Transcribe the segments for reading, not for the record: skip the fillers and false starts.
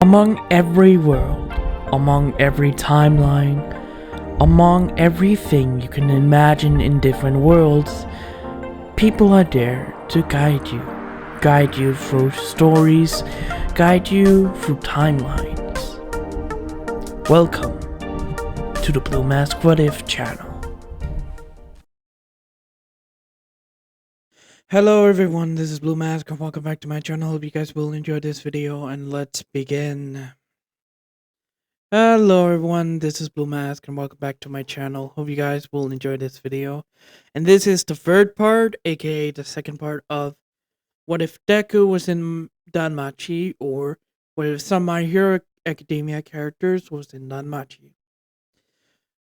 Among every world, among every timeline, among everything you can imagine in different worlds, people are there to guide you through stories, guide you through timelines. Welcome to the Blue Mask What If channel. Hello everyone, this is Blue Mask and welcome back to my channel. Hope you guys will enjoy this video and let's begin. Hello everyone, this is Blue Mask and welcome back to my channel. Hope you guys will enjoy this video. And this is the third part, aka the second part of what if Deku was in Danmachi, or what if some My Hero Academia characters was in Danmachi.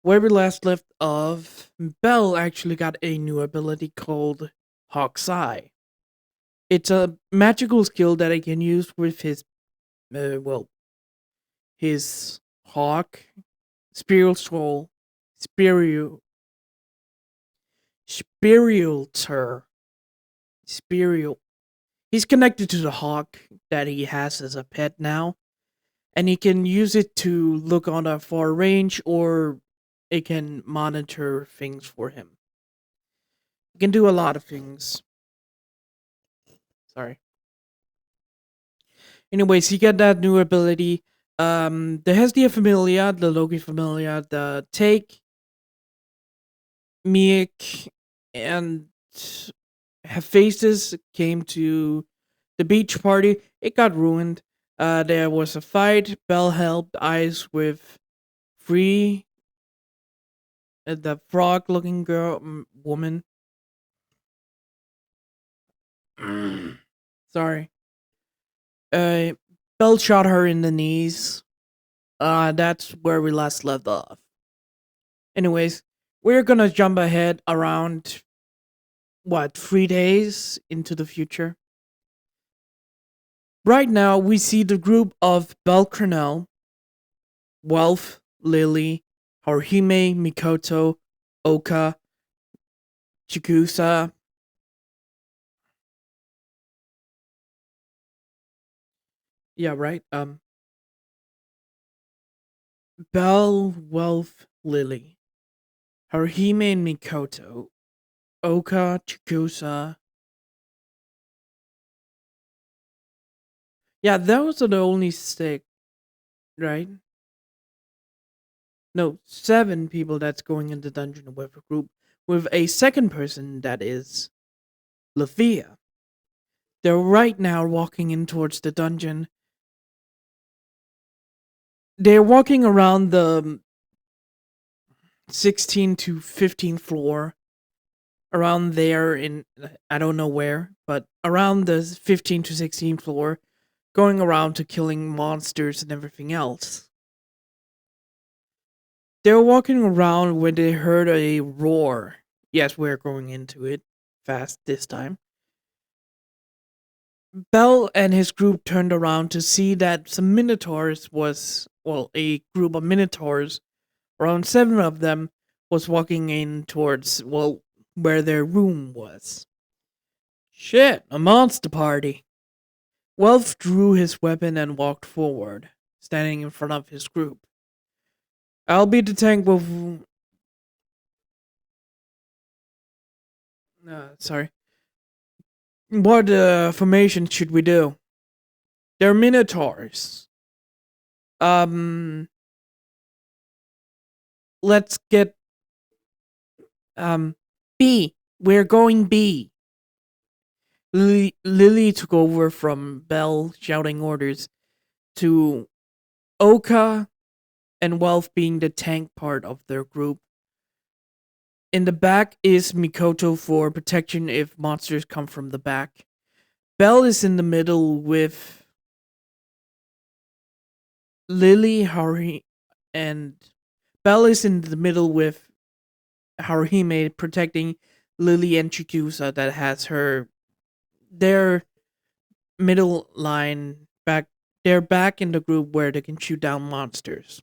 Where we last left off, Bell actually got a new ability called Hawk's Eye. It's a magical skill that he can use with his, his hawk, spiritual, spiritual, spiritual. He's connected to the hawk that he has as a pet now, and he can use it to look on a far range, or it can monitor things for him. He can do a lot of things. Sorry. Anyways, he got that new ability. The Hestia Familia, the Loki Familia, the Take, Miek, and Hephaestus came to the beach party. It got ruined. There was a fight. Bell helped Ice with Free, the frog-looking woman. Sorry. Bell shot her in the knees. That's where we last left off. Anyways, we're gonna jump ahead around, 3 days into the future. Right now, we see the group of Bell Cornell, Welf, Lily, Haruhime, Mikoto, Oka, Chikusa, yeah, right, Bell, Welf, Lily, Haruhime and Mikoto, Oka, Chikusa. Yeah, those are the only 6, right? No, 7 people that's going in the dungeon with a group, with a second person that is Lafia. They're right now walking in towards the dungeon. They're walking around the 16th to 15th floor. Around there in, I don't know where, but around the 15th to 16th floor, going around to killing monsters and everything else. They're walking around when they heard a roar. Yes, we're going into it fast this time. Bell and his group turned around to see that some minotaurs a group of minotaurs, around 7 of them, was walking in towards, where their room was. Shit, a monster party. Welf drew his weapon and walked forward, standing in front of his group. I'll be the tank with... sorry. What formation should we do? They're minotaurs. Let's get... B. We're going B. Lily took over from Bell, shouting orders to Oka and Welf being the tank part of their group. In the back is Mikoto for protection if monsters come from the back. Bell is in the middle with Lily, Haruhime, and Bell is in the middle with Haruhime protecting Lily and Chikusa that has their middle line back. They're back in the group where they can shoot down monsters.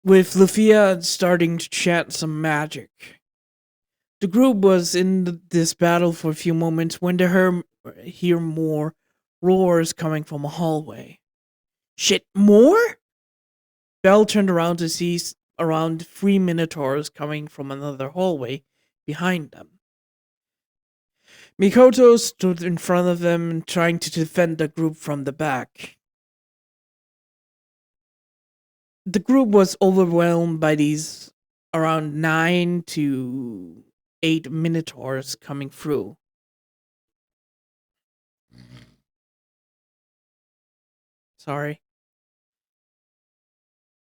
With Lufia starting to chant some magic. The group was in this battle for a few moments when they hear more roars coming from a hallway. Shit, more? Belle turned around to see around 3 minotaurs coming from another hallway behind them. Mikoto stood in front of them, trying to defend the group from the back. The group was overwhelmed by these around 9 to 8 minotaurs coming through. Sorry.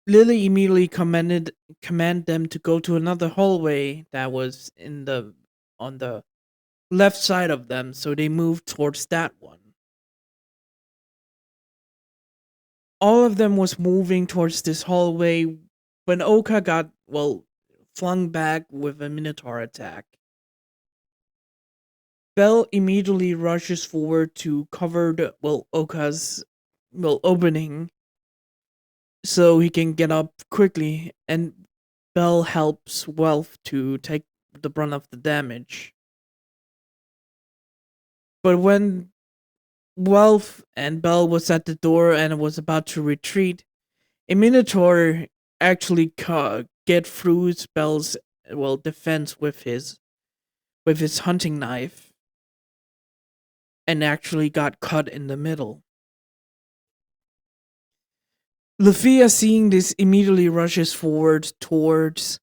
Lily immediately commanded them to go to another hallway that was on the left side of them, so they moved towards that one. All of them was moving towards this hallway when Oka got, flung back with a minotaur attack. Belle immediately rushes forward to cover Oka's opening so he can get up quickly, and Belle helps Wealth to take the brunt of the damage. But when Wealth and Belle was at the door and was about to retreat, a Minotaur actually get through Belle's defense with his hunting knife, and actually got cut in the middle. Lufia, seeing this, immediately rushes forward towards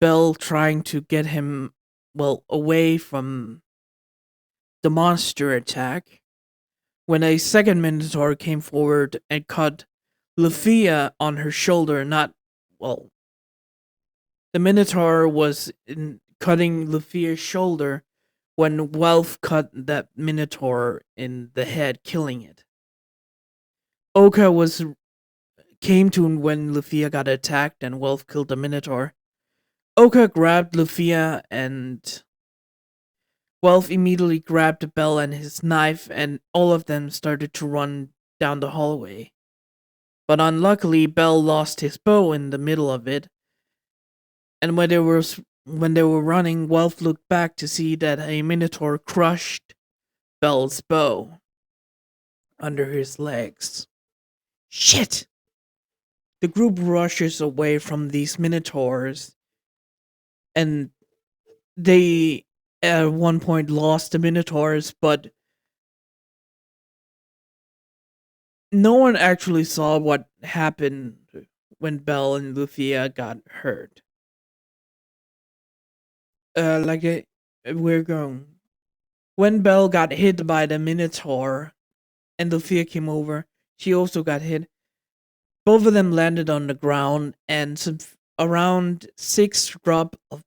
Belle, trying to get him away from the monster attack, when a second Minotaur came forward and cut Lufia on her shoulder. The Minotaur was cutting Lufia's shoulder when Wealth cut that Minotaur in the head, killing it. Oka came to when Lufia got attacked and Wealth killed the Minotaur. Oka grabbed Lufia and Wealth immediately grabbed Belle and his knife, and all of them started to run down the hallway. But unluckily, Belle lost his bow in the middle of it, and when they were running, Wealth looked back to see that a Minotaur crushed Belle's bow under his legs. Shit! The group rushes away from these Minotaurs, and they at one point lost the Minotaurs, but no one actually saw what happened when Belle and Lufia got hurt. We're going. When Belle got hit by the Minotaur and Lufia came over, she also got hit. Both of them landed on the ground, and around 6 drops of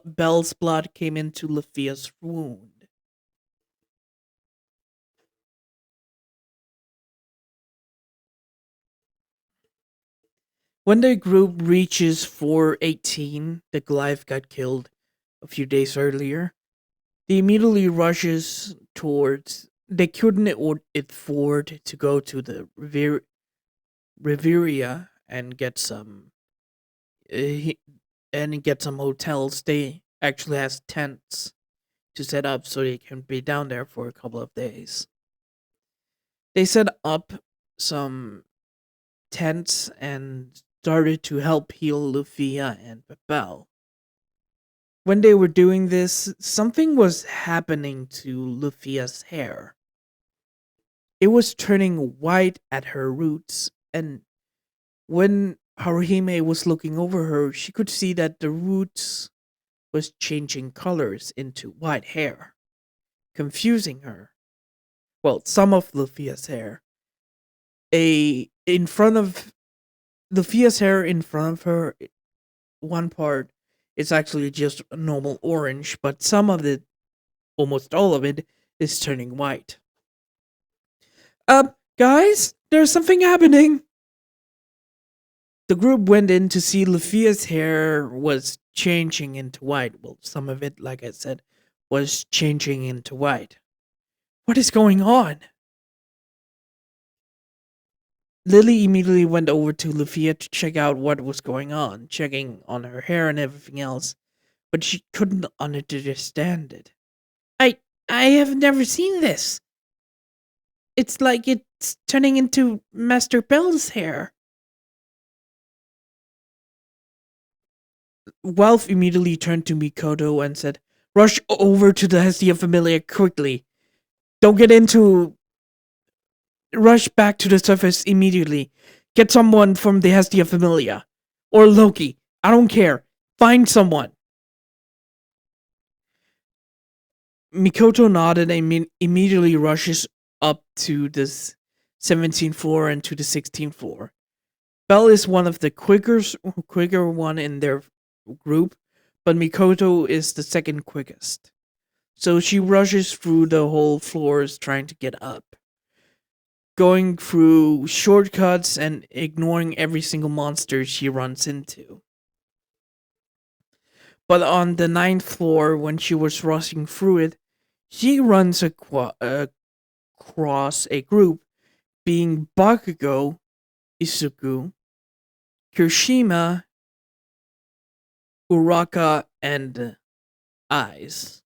Belle's blood came into Lufia's wound. When the group reaches 418, the Goliath got killed a few days earlier. They immediately rushes towards. They couldn't afford to go to the Riviera and get some hotels. They actually has tents to set up so they can be down there for a couple of days. They set up some tents and started to help heal Lufia and Belle. When they were doing this, something was happening to Lufia's hair. It was turning white at her roots, and when Haruhime was looking over her, she could see that the roots was changing colors into white hair, confusing her. Some of Lufia's hair. In front of Lufia's hair in front of her, one part is actually just a normal orange, but some of it, almost all of it, is turning white. Guys, there's something happening. The group went in to see Lufia's hair was changing into white. Some of it, like I said, was changing into white. What is going on? Lily immediately went over to Lufia to check out what was going on, checking on her hair and everything else, but she couldn't understand it. I have never seen this. It's like it's turning into Master Bell's hair. Wealth immediately turned to Mikoto and said, "Rush over to the Hestia Familia quickly. Don't get into. Rush back to the surface immediately. Get someone from the Hestia Familia. Or Loki. I don't care. Find someone." Mikoto nodded and immediately rushes up to the 17th floor and to the 16th floor. Belle is one of the quicker one in their group, but Mikoto is the second quickest. So she rushes through the whole floors trying to get up, going through shortcuts and ignoring every single monster she runs into. But on the ninth floor, when she was rushing through it, she runs across a group being Bakugo, Isuku, Kirishima, Uraka, and Eyes.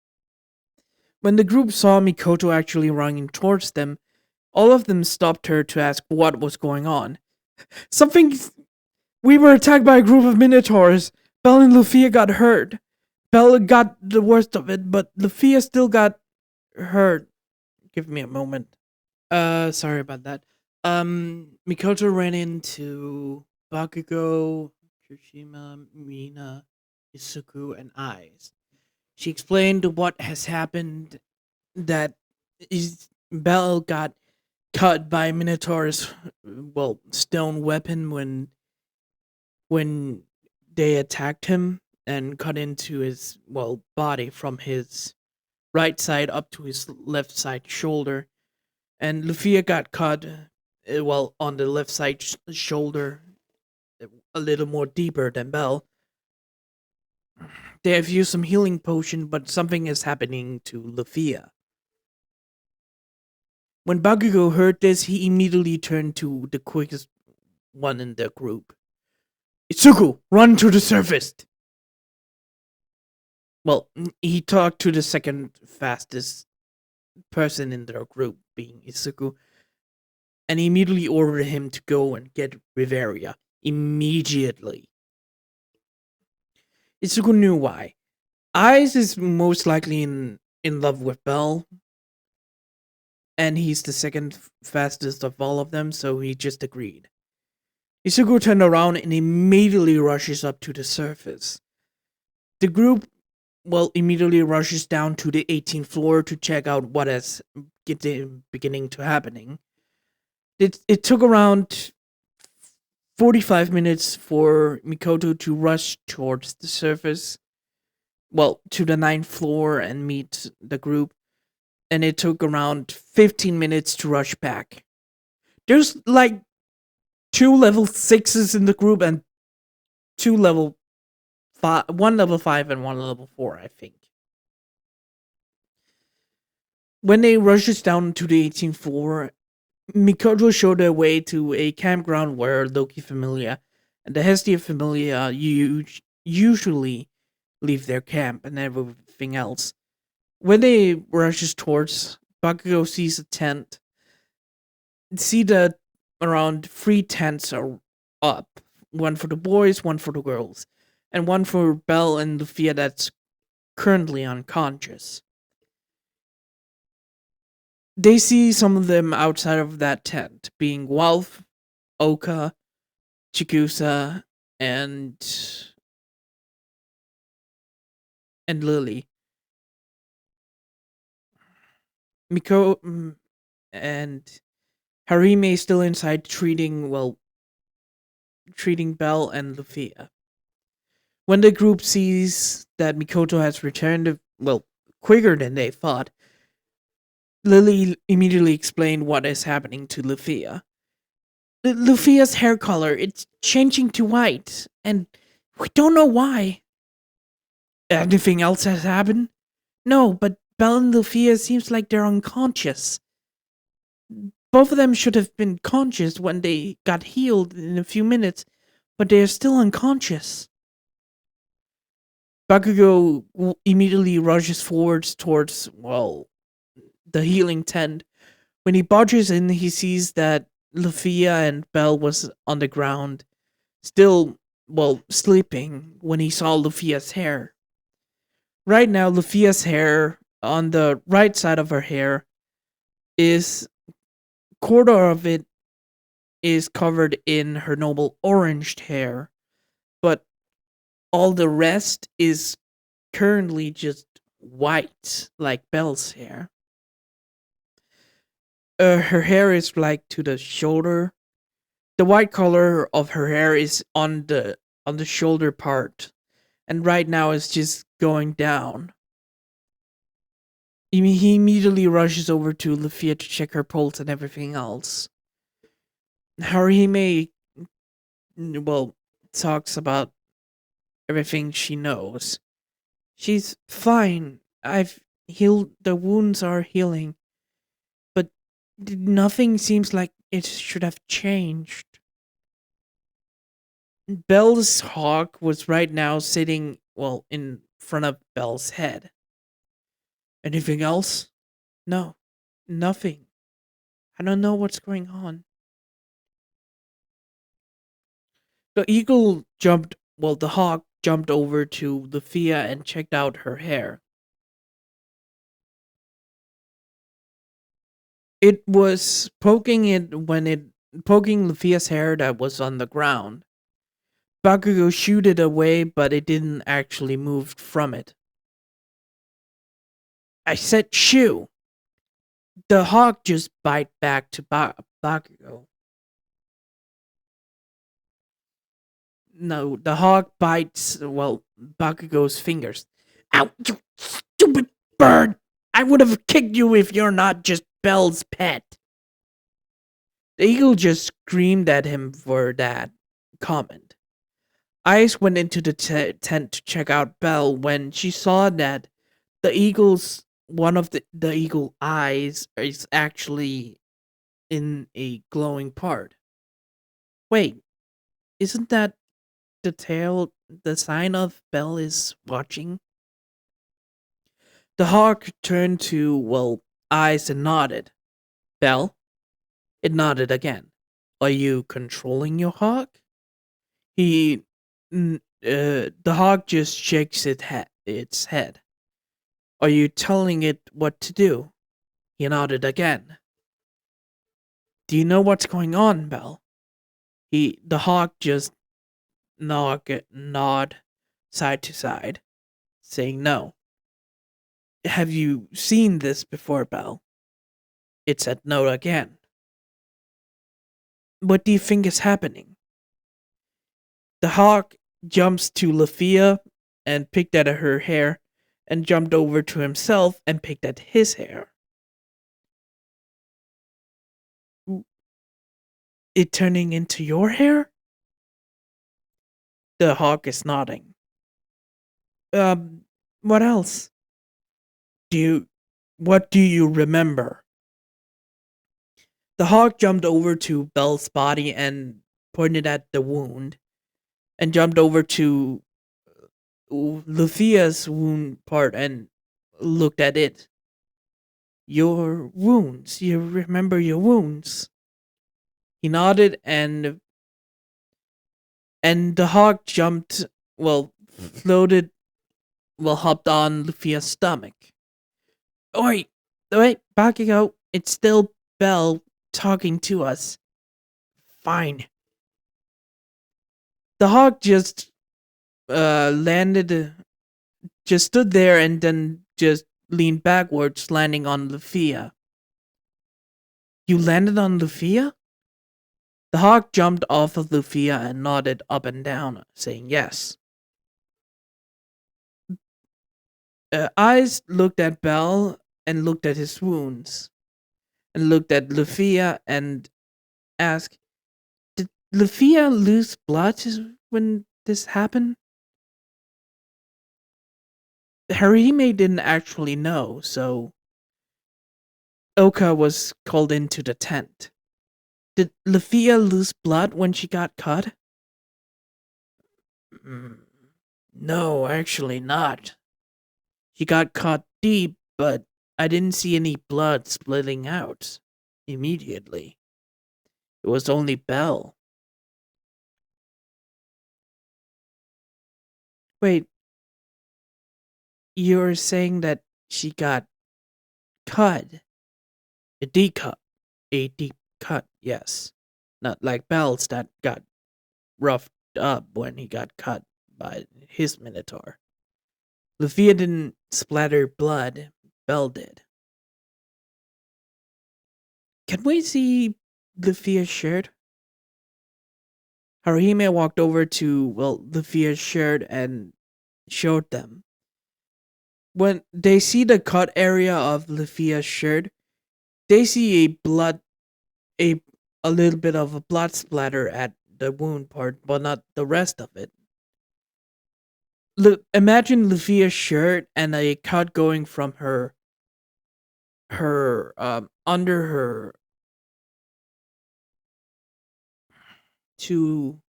When the group saw Mikoto actually running towards them, all of them stopped her to ask what was going on. Something. We were attacked by a group of minotaurs. Belle and Lufia got hurt. Belle got the worst of it, but Lufia still got hurt. Give me a moment. Sorry about that. Mikoto ran into Bakugo, Kirishima, Mina, Isuku, and Eyes. She explained what has happened, that Belle got cut by Minotaur's stone weapon when they attacked him and cut into his body from his right side up to his left side shoulder, and Lufia got cut on the left side shoulder a little more deeper than Belle. They have used some healing potion, but something is happening to Lufia. When Bakugo heard this, he immediately turned to the quickest one in the group. "Itsuku, run to the surface!" Well, he talked to the second fastest person in their group, being Itsuku, and he immediately ordered him to go and get Riveria immediately. Itsuku knew why. Eyes is most likely in love with Belle, and he's the second fastest of all of them, so he just agreed. Itsuku turned around and immediately rushes up to the surface. The group, immediately rushes down to the 18th floor to check out what is beginning to happening. It took around 45 minutes for Mikoto to rush towards the surface, to the 9th floor and meet the group, and it took around 15 minutes to rush back. There's like 2 level 6s in the group and 2 level 5, 1 level 5 and 1 level 4, I think. When they rushes down to the 18th floor, Mikoto showed their way to a campground where Loki Familia and the Hestia Familia usually leave their camp and everything else. When they rushes towards, Bakugo sees a tent. See that around 3 tents are up. One for the boys, one for the girls, and one for Belle and Lufia that's currently unconscious. They see some of them outside of that tent, being Wolf, Oka, Chikusa, and Lily. And Harime is still inside treating Belle and Lufia. When the group sees that Mikoto has returned, quicker than they thought, Lily immediately explained what is happening to Lufia. Lufia's hair color, it's changing to white, and we don't know why. Anything else has happened? No, but Belle and Lufia seems like they're unconscious. Both of them should have been conscious when they got healed in a few minutes, but they are still unconscious. Bakugo immediately rushes forwards towards, the healing tent When he barges in, he sees that Lufia and Belle was on the ground, still, well, sleeping when he saw Lufia's hair. Right now, Lufia's hair, on the right side of her hair, is quarter of it is covered in her noble oranged hair, but all the rest is currently just white, like Belle's hair. Her hair is like to the shoulder. The white color of her hair is on the shoulder part, and right now it's just going down. He immediately rushes over to Lufia to check her pulse and everything else. Harihime, well, talks about everything she knows. She's fine. I've healed. The wounds are healing, but nothing seems like it should have changed. Belle's hawk was right now sitting, well, in front of Belle's head. Anything else? No, nothing. I don't know what's going on. The hawk jumped over to Lufia and checked out her hair. It was poking Lufia's hair that was on the ground. Bakugo shooed it away, but it didn't actually move from it. I said shoo! The hawk just bite back to Bakugo. No, the hawk bites, well, Bakugo's fingers. Ow, you stupid bird! I would have kicked you if you're not just Belle's pet. The eagle just screamed at him for that comment. Ice went into the tent to check out Belle when she saw that one of the eagle eyes is actually in a glowing part. Wait, isn't that the sign of Belle is watching? The hawk turned to, well, eyes and nodded. Belle? It nodded again. Are you controlling your hawk? The hawk just shakes its head. Are you telling it what to do? He nodded again. Do you know what's going on, Belle? The hawk just nod side to side, saying no. Have you seen this before, Belle? It said no again. What do you think is happening? The hawk jumps to Lufia and picked at her hair, and jumped over to himself and picked at his hair. It turning into your hair? The hawk is nodding. What else? What do you remember? The hawk jumped over to Belle's body and pointed at the wound, and jumped over to Lufia's wound part and looked at it. Your wounds. You remember your wounds. He nodded and the hawk jumped, well, floated, well, hopped on Lufia's stomach. Wait, Bakugo, it's still Belle talking to us. Fine. The hawk just just stood there and then just leaned backwards, landing on Lufia. You landed on Lufia? The hawk jumped off of Lufia and nodded up and down, saying yes. Eyes looked at Belle and looked at his wounds, and looked at Lufia and asked, Did Lufia lose blood when this happened? Harihime didn't actually know, so Oka was called into the tent. Did Lufia lose blood when she got cut? No, actually not. She got caught deep, but I didn't see any blood splitting out. immediately. It was only Belle. Wait, you're saying that she got cut? A deep cut. A deep cut, yes. Not like Belle's that got roughed up when he got cut by his Minotaur. Luffy didn't splatter blood, Belle did. Can we see Luffy's shirt? Haruhime walked over to, well, Luffy's shirt and showed them. When they see the cut area of Luffy's shirt, they see a a little bit of a blood splatter at the wound part, but not the rest of it. Imagine Luffy's shirt and a cut going from her under her to,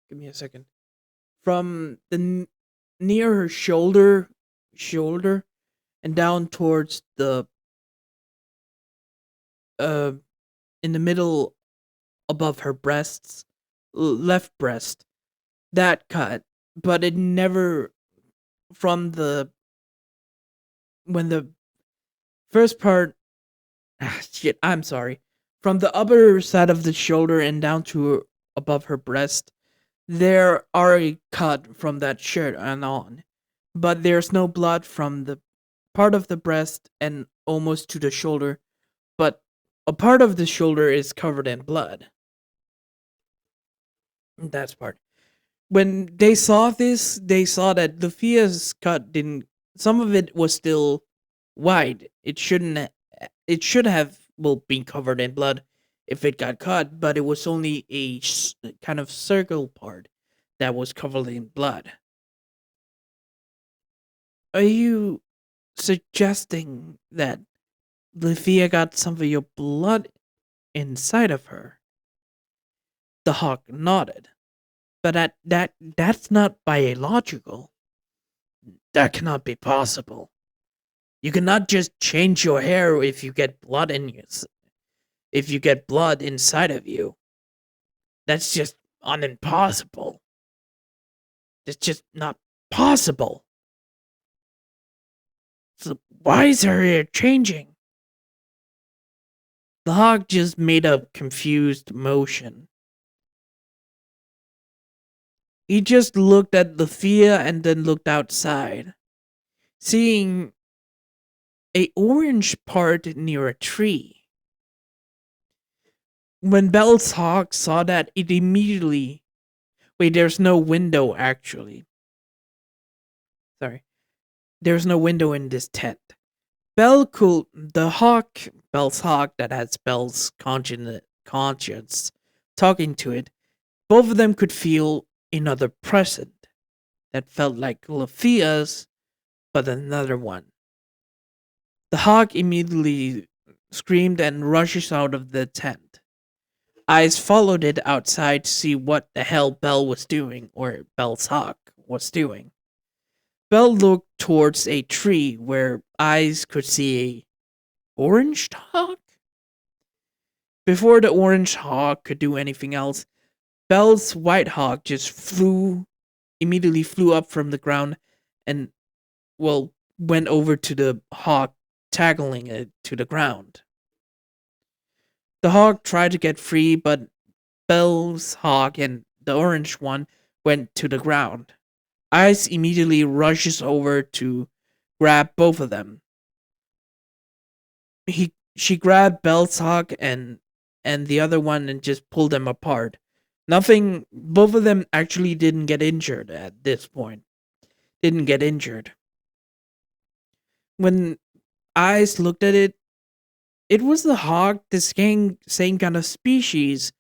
give me a second, from near her shoulder and down towards the uh in the middle above her breasts, left breast, that cut, but it never, from the when the first part, shit, I'm sorry, from the upper side of the shoulder and down to above her breast, there are a cut from that shirt and on, but there's no blood from the part of the breast and almost to the shoulder, but a part of the shoulder is covered in blood. That's part. When they saw this, they saw that Lufia's cut didn't. Some of it was still wide. It shouldn't. It should have, well, been covered in blood if it got cut, but it was only a kind of circle part that was covered in blood. Are you suggesting that Lufia got some of your blood inside of her? The hawk nodded. But that's not biological. That cannot be possible. You cannot just change your hair if you get blood in you. If you get blood inside of you, that's just impossible. It's just not possible. So why is her hair changing? The hawk just made a confused motion. He just looked at Lufia and then looked outside, seeing a orange part near a tree. When Belle's hawk saw that, it immediately... Wait, there's no window, actually. Sorry. There's no window in this tent. Belle's hawk that has Belle's conscience talking to it, both of them could feel another present that felt like Lufia's, but another one. The hawk immediately screamed and rushes out of the tent. Eyes followed it outside to see what the hell Belle was doing, or Belle's hawk was doing. Belle looked towards a tree where eyes could see a orange hawk. Before the orange hawk could do anything else, Belle's white hawk just immediately flew up from the ground and, well, went over to the hawk, tackling it to the ground. The hawk tried to get free, but Belle's hawk and the orange one went to the ground. Ice immediately rushes over to grab both of them. She grabbed Belle's hawk and the other one and just pulled them apart. Both of them actually didn't get injured at this point. Didn't get injured. When Eyes looked at it, it was the hawk, the same kind of species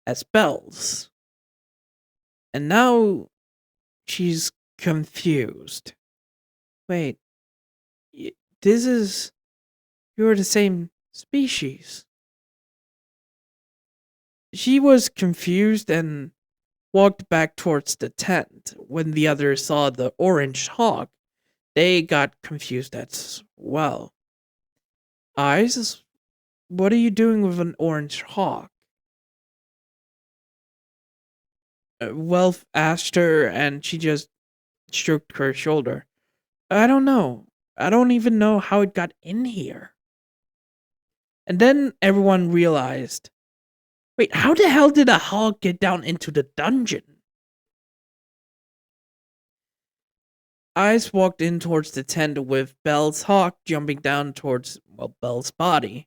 as Belle's. And now she's confused. Wait, you're the same species. She was confused and walked back towards the tent. When the others saw the orange hawk, they got confused as well. Eyes, What are you doing with an orange hawk? Welf asked her, and she just stroked her shoulder. I don't know. I don't even know how it got in here. And then everyone realized, wait, how the hell did a hawk get down into the dungeon? Ice walked in towards the tent with Belle's hawk jumping down towards, well, Belle's body,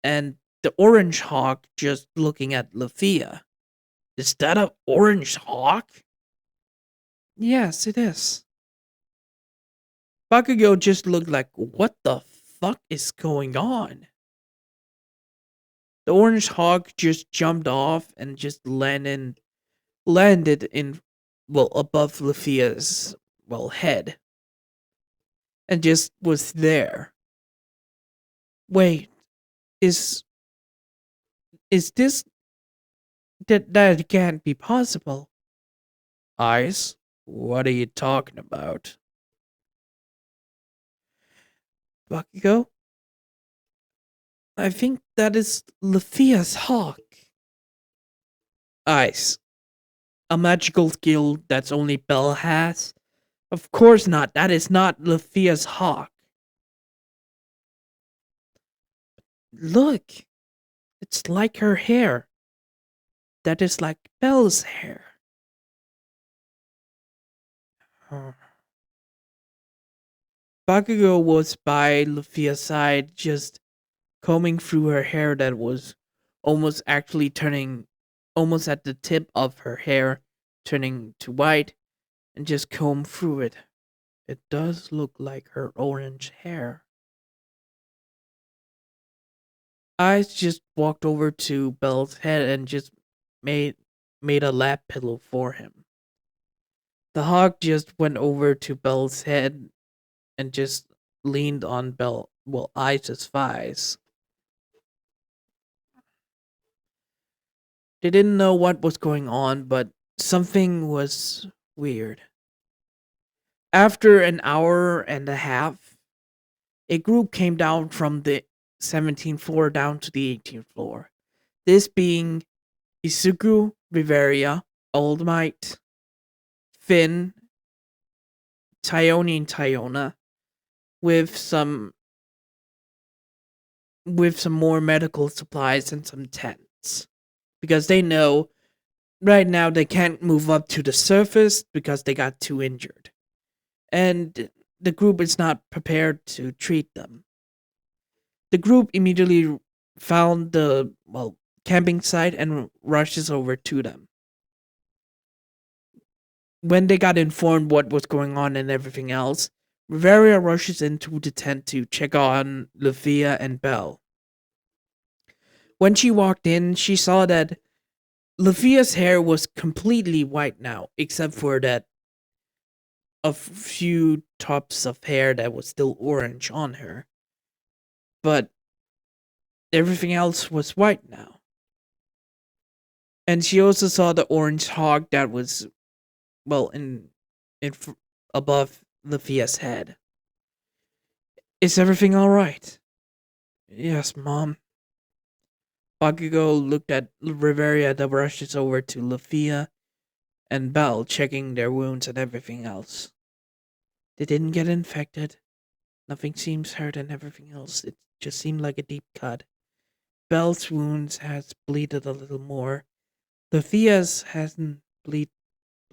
and the orange hawk just looking at Lafia. Is that an orange hawk? Yes, it is. Bakugo just looked like, what the fuck is going on? The orange hawk just jumped off and just landed in, well, above Lufia's, well, head, and just was there. Wait, is this that can't be possible? Ice, what are you talking about? Bakugo, I think that is Lufia's hawk. Ice, a magical skill that's only Belle has? Of course not. That is not Lufia's hawk. Look, it's like her hair. That is like Belle's hair. Huh. Bakugo was by Lufia's side, just combing through her hair that was almost actually turning, almost at the tip of her hair, turning to white, and just comb through it. It does look like her orange hair. I just walked over to Belle's head and just made made a lap pillow for him. The hawk just went over to Belle's head and just leaned on Ice's thighs. They didn't know what was going on, but something was weird. After an hour and a half, a group came down from the 17th floor down to the 18th floor. This being Isuku, Viveria, Old Might, Finn, Tyone, and Tyona, with some more medical supplies and some tents. Because they know right now they can't move up to the surface because they got too injured. And the group is not prepared to treat them. The group immediately found the, well, camping site and rushes over to them. When they got informed what was going on and everything else, Riveria rushes into the tent to check on Lufia and Belle. When she walked in, she saw that Lufia's hair was completely white now, except for that a few tops of hair that was still orange on her. But everything else was white now. And she also saw the orange hawk that was, well, above Lufia's head. Is everything all right? Yes, Mom. Bakugo looked at Riveria that rushes over to Lufia and Belle, checking their wounds and everything else. They didn't get infected. Nothing seems hurt and everything else. It just seemed like a deep cut. Belle's wounds has bleeded a little more. Lufia's hasn't bled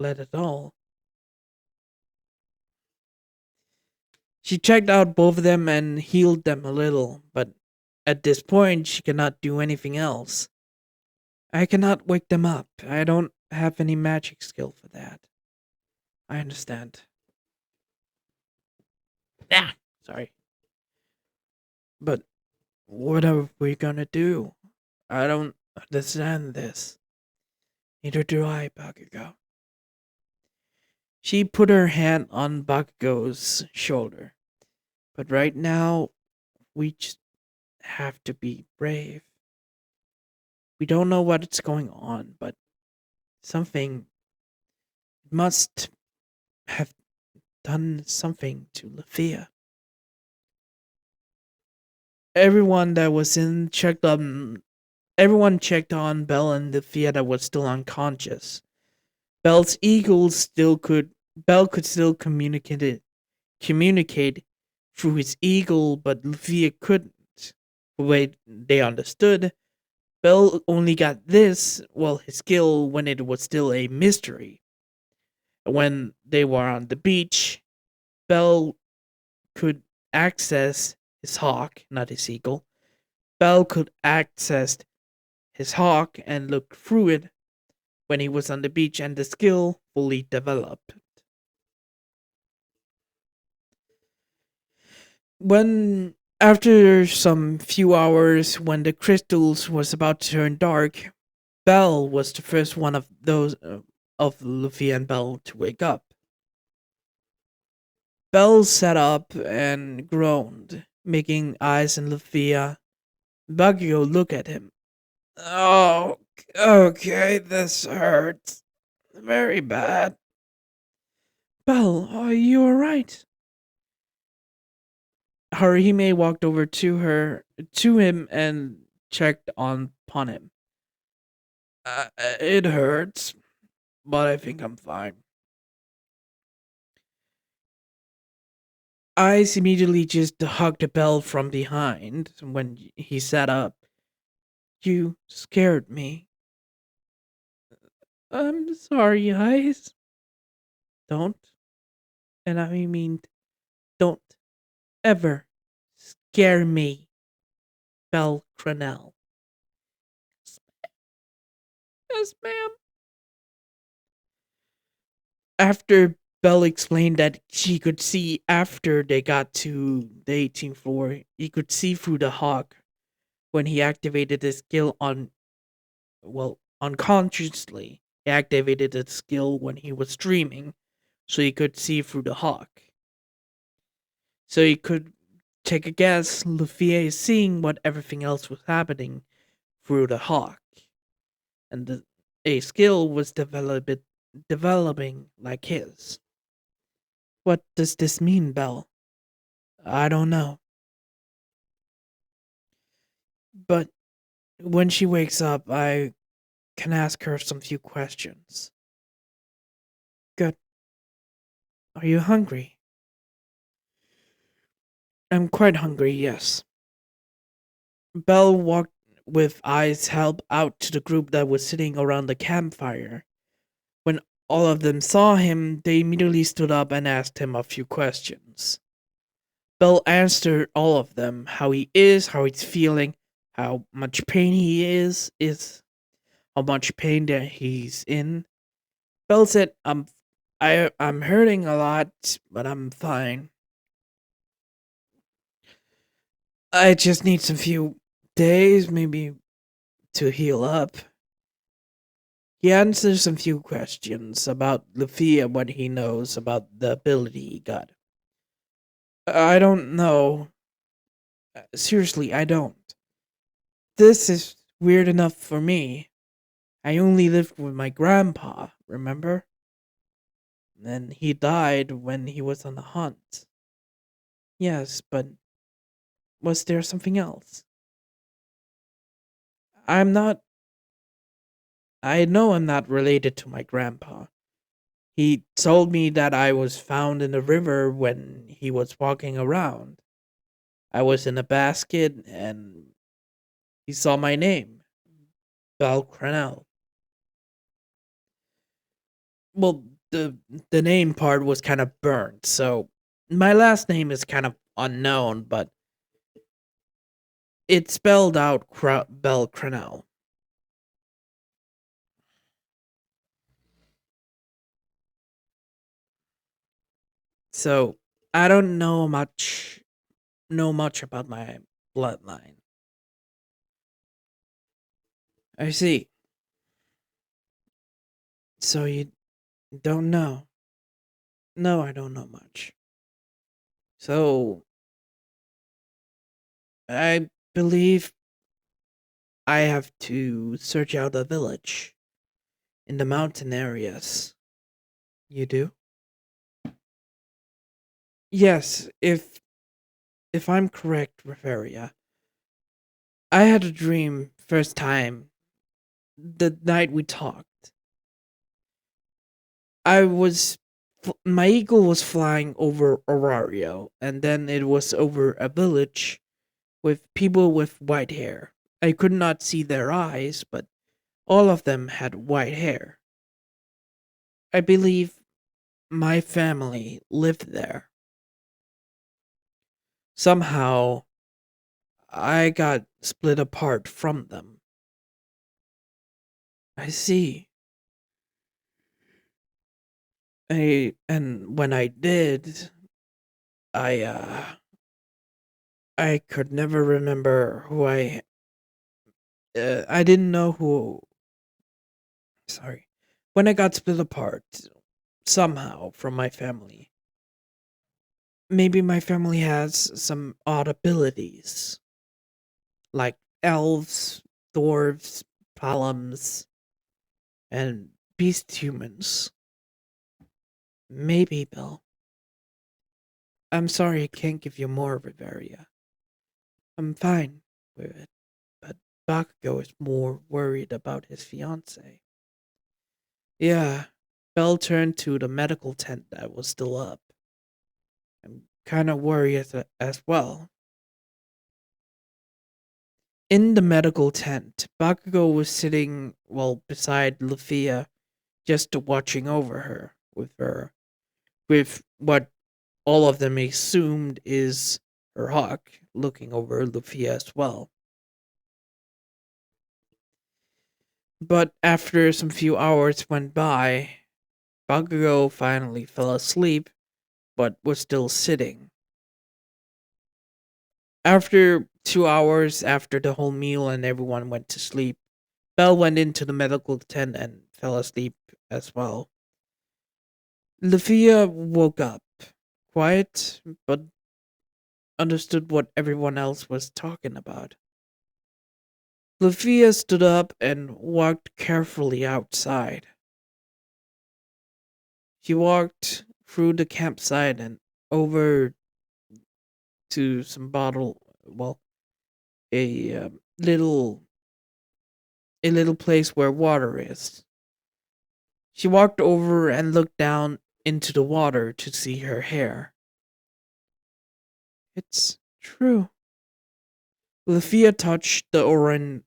at all. She checked out both of them and healed them a little, but at this point she cannot do anything else. I cannot wake them up. I don't have any magic skill for that. I understand. Ah, sorry. But what are we gonna do? I don't understand this. Neither do I, Bakugo. She put her hand on Bakugo's shoulder. But right now, we just have to be brave. We don't know what's going on, but something must have done something to Lufia. everyone that was in checked on everyone checked on Bell and the Fiat was still unconscious. Bell's eagle still could Bell could still communicate through his eagle, but Luffy couldn't. The way they understood, Bell only got this, well, his skill when it was still a mystery. When they were on the beach, Bell could access his hawk, not his eagle. Bell could access his hawk and look through it when he was on the beach and the skill fully developed. When after some few hours when the crystals was about to turn dark, Bell was the first one of those of Luffy and Bell to wake up. Bell sat up and groaned, making Eyes and Luffy Baguio look at him. Oh, okay, this hurts. Very bad. Bell, are you alright? Harihime walked over to him, and checked upon him. It hurts, but I think I'm fine. Ice immediately just hugged Bell from behind when he sat up. You scared me. I'm sorry, Ice. Don't, and I mean, don't ever scare me, Bell Cronell. Yes, ma'am. After Bell explained that she could see after they got to the 18th floor, he could see through the hawk when he activated his skill on, well, unconsciously. He activated the skill when he was dreaming, so he could see through the hawk. So he could take a guess Luffy is seeing what everything else was happening through the hawk. And a skill was developing like his. What does this mean, Bell? I don't know. But when she wakes up, I can ask her some few questions. Good. Are you hungry? I'm quite hungry, yes. Bell walked with Eyes' help out to the group that was sitting around the campfire. When all of them saw him, they immediately stood up and asked him a few questions. Bell answered all of them, how he is, how he's feeling, how much pain he is how much pain that he's in. Bell said, I'm hurting a lot, but I'm fine. I just need some few days, maybe, to heal up. He answers some few questions about Luffy and what he knows about the ability he got. I don't know. Seriously, I don't. This is weird enough for me. I only lived with my grandpa, remember? And he died when he was on the hunt. Yes, but was there something else? I'm not. I know I'm not related to my grandpa. He told me that I was found in the river when he was walking around. I was in a basket and he saw my name, Val Cranell. Well, the name part was kind of burnt, so my last name is kind of unknown, but it spelled out Bell Cranell. So I don't know much about my bloodline. I see. So you don't know? No, I don't know much. So I believe I have to search out a village in the mountain areas. You do? Yes, if I'm correct, Reveria, I had a dream first time the night we talked. I was my eagle was flying over Orario, and then it was over a village with people with white hair. I could not see their eyes, but all of them had white hair. I believe my family lived there. Somehow, I got split apart from them. I see. And when I did, I I could never remember who I didn't know who. Sorry. When I got split apart somehow from my family. Maybe my family has some odd abilities, like elves, dwarves, golems, and beast humans. Maybe, Bill. I'm sorry I can't give you more, Riveria. I'm fine with it, but Bakugo is more worried about his fiance. Yeah, Bell turned to the medical tent that was still up. I'm kind of worried as well. In the medical tent, Bakugo was sitting, well, beside Lufia, just watching over with what all of them assumed is her hawk, looking over Lufia as well. But after some few hours went by, Bakugo finally fell asleep, but was still sitting. After 2 hours after the whole meal and everyone went to sleep, Belle went into the medical tent and fell asleep as well. Lufia woke up, quiet, but understood what everyone else was talking about. Lufia stood up and walked carefully outside. She walked through the campsite and over to some bottle, well, a little place where water is. She walked over and looked down into the water to see her hair. It's true. Lufia touched the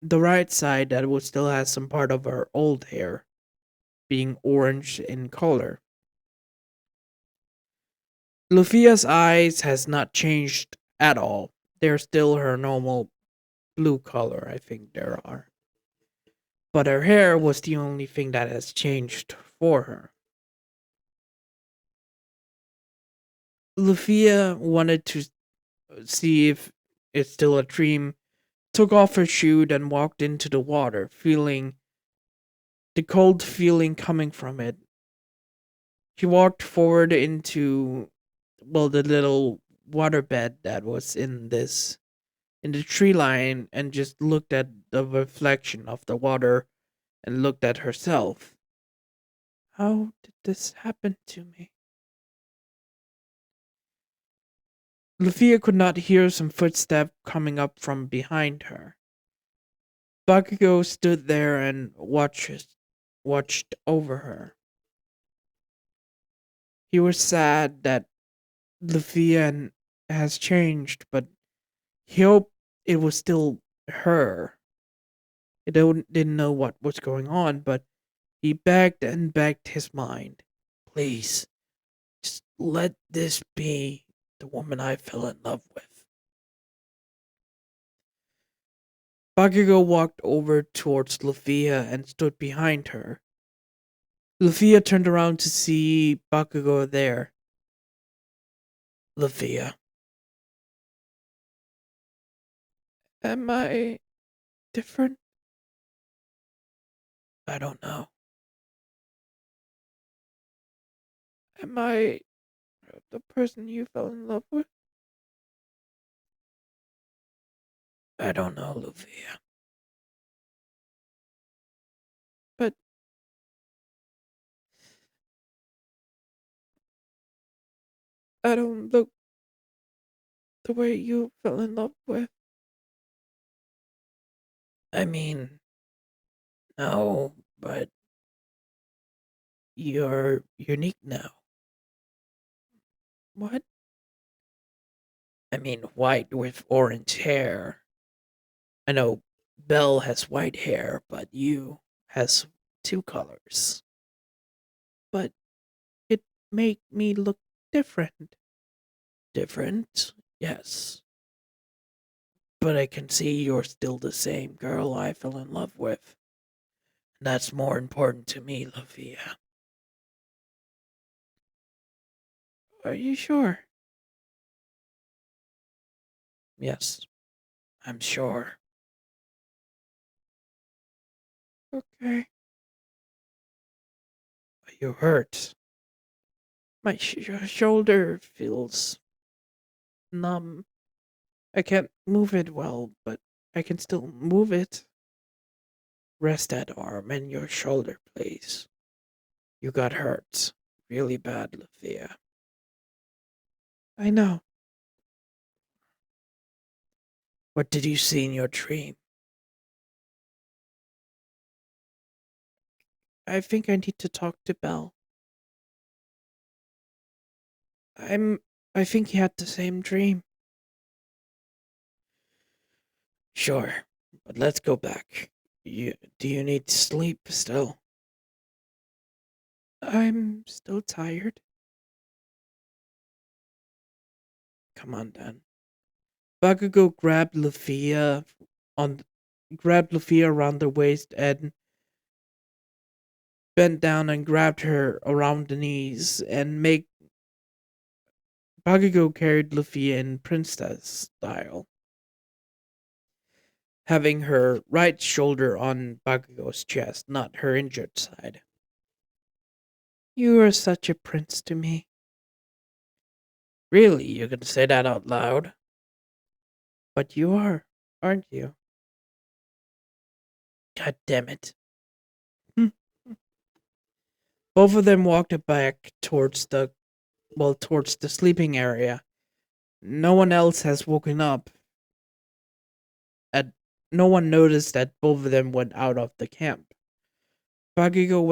right side that would still has some part of her old hair, being orange in color. Lufia's eyes has not changed at all. They're still her normal blue color, I think there are. But her hair was the only thing that has changed for her. Lufia wanted to see if it's still a dream, took off her shoe and walked into the water, feeling the cold feeling coming from it. She walked forward into, well, the little waterbed that was in the tree line, and just looked at the reflection of the water and looked at herself. How did this happen to me? Lufia could not hear some footstep coming up from behind her. Bakugo stood there and watched over her. He was sad that Lufia has changed, but he hoped it was still her. He didn't know what was going on, but he begged and begged his mind. Please, just let this be the woman I fell in love with. Bakugo walked over towards Lufia and stood behind her. Lufia turned around to see Bakugo there. Lufia. Am I different? I don't know. Am I the person you fell in love with? I don't know, Lufia. But I don't look the way you fell in love with. I mean, no, but you're unique now. What? I mean, white with orange hair. I know Belle has white hair, but you has two colors. But it make me look different. Different? Yes. But I can see you're still the same girl I fell in love with. That's more important to me, Lafia. Are you sure? Yes, I'm sure. Okay. You hurt. My shoulder feels numb. I can't move it well, but I can still move it. Rest that arm and your shoulder, please. You got hurt. Really bad, Lafia. I know. What did you see in your dream? I think I need to talk to Belle. I'm. I think he had the same dream. Sure, but let's go back. Do you need sleep still? I'm still tired. Come on then. Bakugo on grabbed Lufia around the waist and bent down and grabbed her around the knees and make Bakugo carried Lufia in princess style, having her right shoulder on Bakugo's chest, not her injured side. You are such a prince to me. Really, you can say that out loud? But you are, aren't you? God damn it. Hmm. Both of them walked back towards the sleeping area. No one else has woken up. And no one noticed that both of them went out of the camp. Bakugo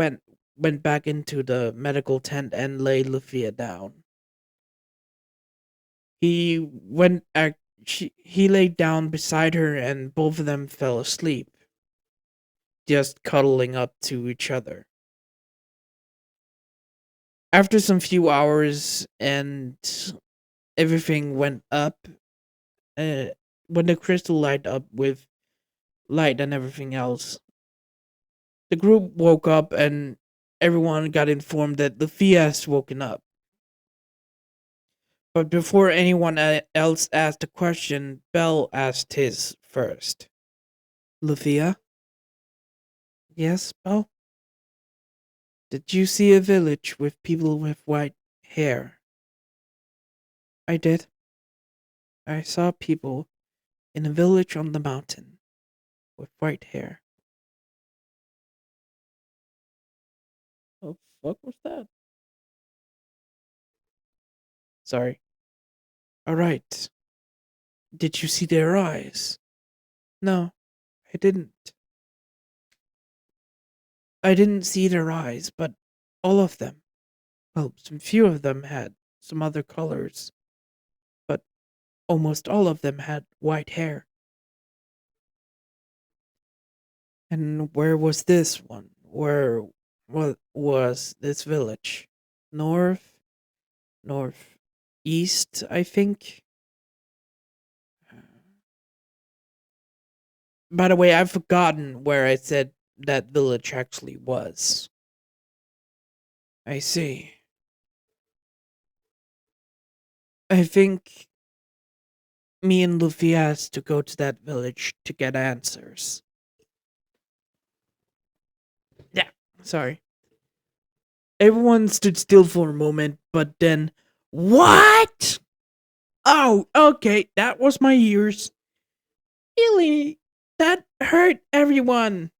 went back into the medical tent and laid Lufia down. He went at he laid down beside her and both of them fell asleep, just cuddling up to each other. After some few hours and everything went up, uh, when the crystal light up with light and everything else, the group woke up and everyone got informed that the Fias woken up. But before anyone else asked a question, Bell asked his first. Lufia? Yes, Bell? Did you see a village with people with white hair? I did. I saw people in a village on the mountain with white hair. Oh, fuck was that? Sorry. Alright. Did you see their eyes? No, I didn't. I didn't see their eyes, but all of them. Well, some few of them had some other colors, but almost all of them had white hair. And where was this one? Where what was this village? North, north, east, I think. By the way, I've forgotten where I said that village actually was. I see. I think me and Luffy has to go to that village to get answers. Yeah, sorry. Everyone stood still for a moment, but then, what? Oh, okay, that was my ears. Really? That hurt everyone.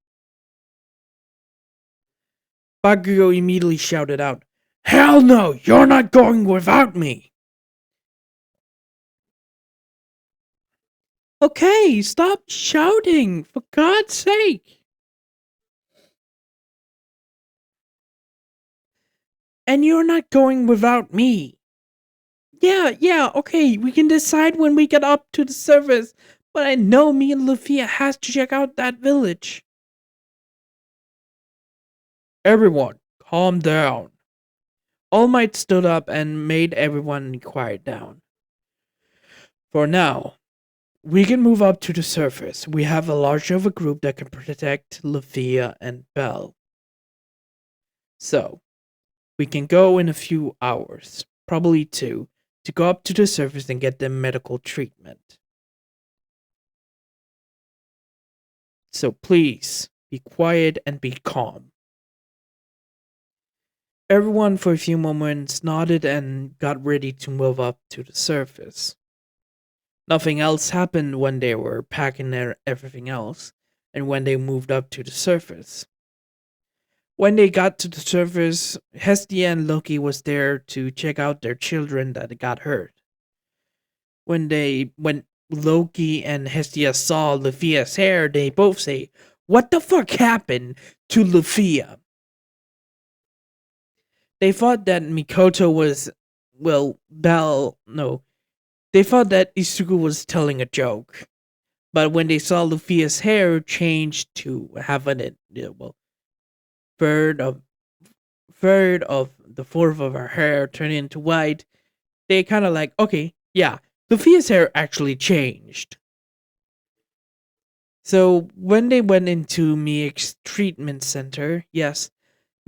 Bakugo immediately shouted out, Hell no, you're not going without me. Okay, stop shouting, for God's sake. And you're not going without me. Yeah, okay, we can decide when we get up to the surface, but I know me and Luffy has to check out that village. Everyone, calm down. All Might stood up and made everyone quiet down. For now, we can move up to the surface. We have a large of a group that can protect Luffy and Bell. So, we can go in a few hours, probably two, to go up to the surface and get them medical treatment. So please, be quiet and be calm. Everyone for a few moments nodded and got ready to move up to the surface. Nothing else happened when they were packing their everything else, and when they moved up to the surface. When they got to the surface, Hestia and Loki was there to check out their children that got hurt. When Loki and Hestia saw Lufia's hair, they both say, "What the fuck happened to Lufia?" They thought that Mikoto was, well, Bell. No, they thought that Isuku was telling a joke. But when they saw Lufia's hair change to have an, well, third of third of the fourth of her hair turn into white, they kind of like, okay, yeah, Lufia's hair actually changed. So when they went into Miek's treatment center, yes,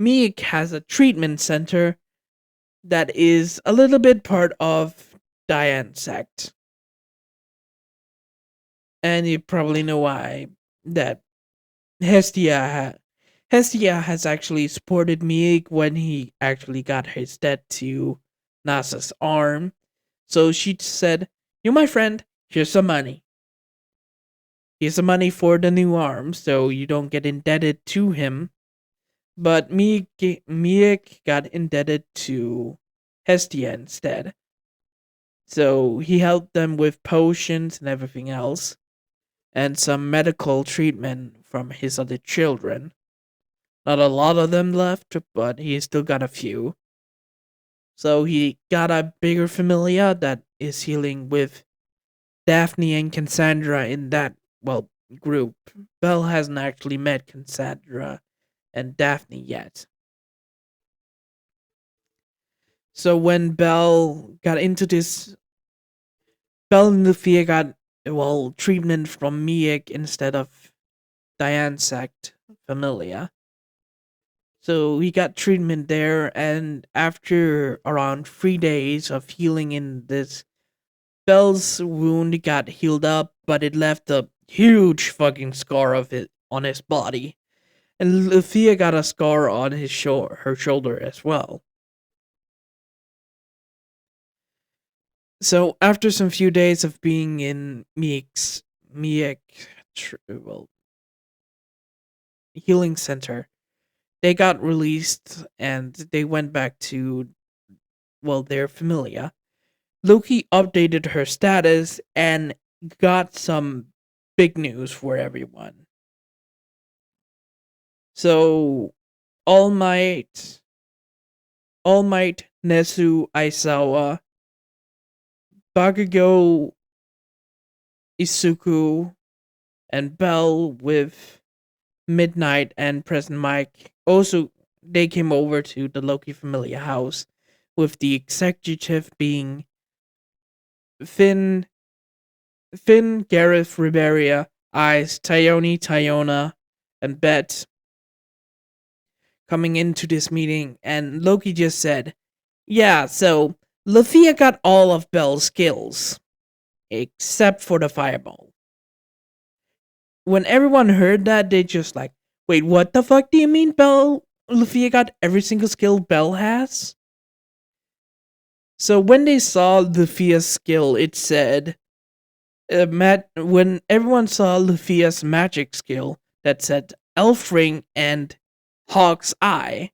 Miek has a treatment center that is a little bit part of Diane's sect. And you probably know why that Hestia has actually supported Miek when he actually got his debt to Nasa's arm. So she said, "You, my friend, here's some money. Here's some money for the new arm, so you don't get indebted to him." But Miek got indebted to Hestia instead. So he helped them with potions and everything else, and some medical treatment from his other children. Not a lot of them left, but he still got a few. So he got a bigger familia that is healing with Daphne and Cassandra in that, well, group. Belle hasn't actually met Cassandra and Daphne yet. So when Belle and Luffy got, well, treatment from Miek instead of Diane sect familia. So he got treatment there, and after around 3 days of healing in this, Bell's wound got healed up, but it left a huge fucking scar of it on his body. And Luffy got a scar on her shoulder as well. So after some few days of being in Miek, well, healing center, they got released and they went back to, well, their familia. Loki updated her status and got some big news for everyone. So, All Might, Nezu Aisawa, Bakugo Isuku, and Bell with Midnight and Present Mike also they came over to the Loki Familia house, with the executive being Finn, Gareth Riberia, Ice, Tyona, and Bet coming into this meeting, and Loki just said, "Yeah, so Luffy got all of Bell's skills, except for the fireball." When everyone heard that, they just like, "Wait, what the fuck do you mean Luffy got every single skill Bell has?" So when they saw Luffy's skill, it said, when everyone saw Luffy's magic skill that said Elf Ring and Hawk's Eye,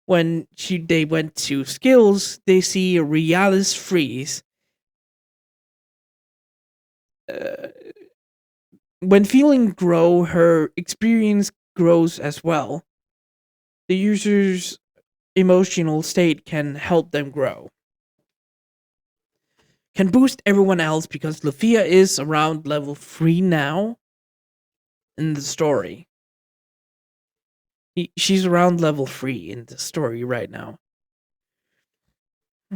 when they went to skills, they see Realis Freeze. When feelings grow, her experience grows as well. The user's emotional state can help them grow. Can boost everyone else because Lufia is around level 3 now in the story. She's around level 3 in the story right now.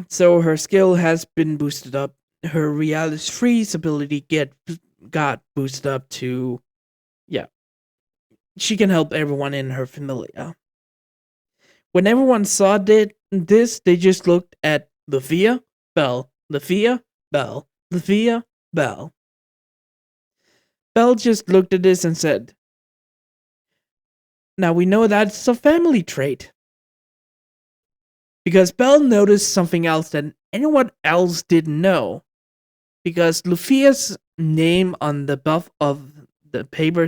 So her skill has been boosted up. Her Realis Freeze ability got boosted up to, yeah. She can help everyone in her familia. When everyone saw this, they just looked at Lufia, Belle, Lufia, Belle, Lufia, Belle. Belle just looked at this and said, now we know that's a family trait. Because Belle noticed something else that anyone else didn't know. Because Lufia's name on the buff of the paper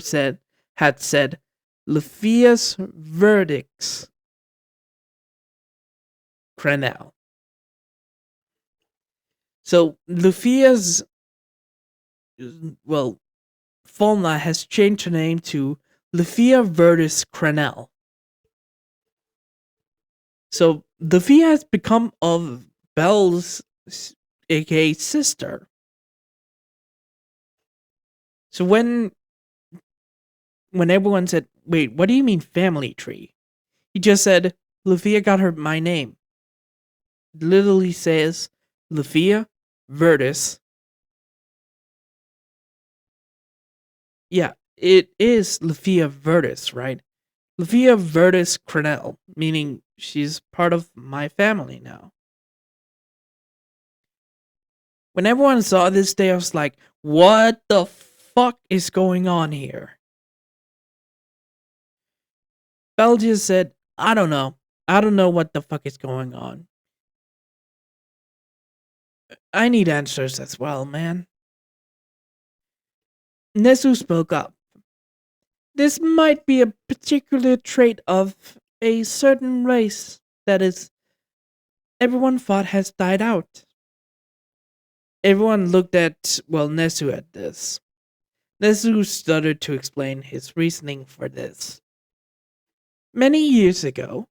had said Lufia's verdicts. Crenel. So Lufia's, well, Fulna has changed her name to Lufia Verdis Crenel. So Lufia has become of Belle's, aka sister. So when everyone said, wait, what do you mean family tree? He just said, Lufia got her my name. It literally says Lufia Verdis. Yeah, it is Lufia Verdis, right? Lufia Verdis Crenel, meaning she's part of my family now. When everyone saw this, they was like, what the fuck is going on here? Belle just said, I don't know. I don't know what the fuck is going on. I need answers as well, man. Nezu spoke up. This might be a particular trait of a certain race that is everyone thought has died out. Everyone looked at, well, Nezu at this. Nezu stuttered to explain his reasoning for this. Many years ago,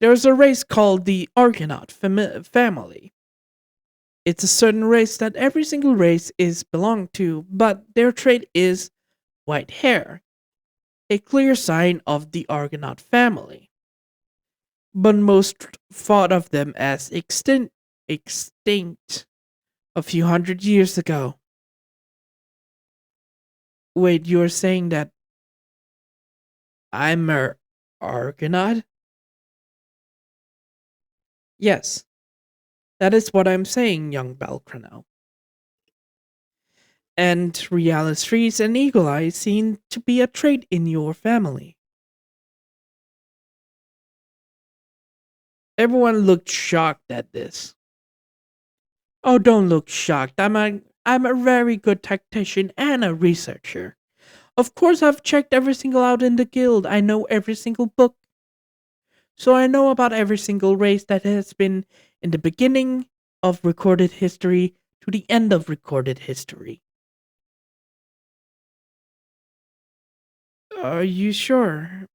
there was a race called the Argonaut family. It's a certain race that every single race is belonged to, but their trait is white hair, a clear sign of the Argonaut family. But most thought of them as extinct a few hundred years ago. Wait, you're saying that I'm a Argonaut? Yes, that is what I'm saying, young Belcranel. And Realis Freeze and Eagle Eye seem to be a trait in your family. Everyone looked shocked at this. Oh, don't look shocked. I'm a very good tactician and a researcher. Of course, I've checked every single out in the guild. I know every single book. So I know about every single race that has been in the beginning of recorded history to the end of recorded history. Are you sure,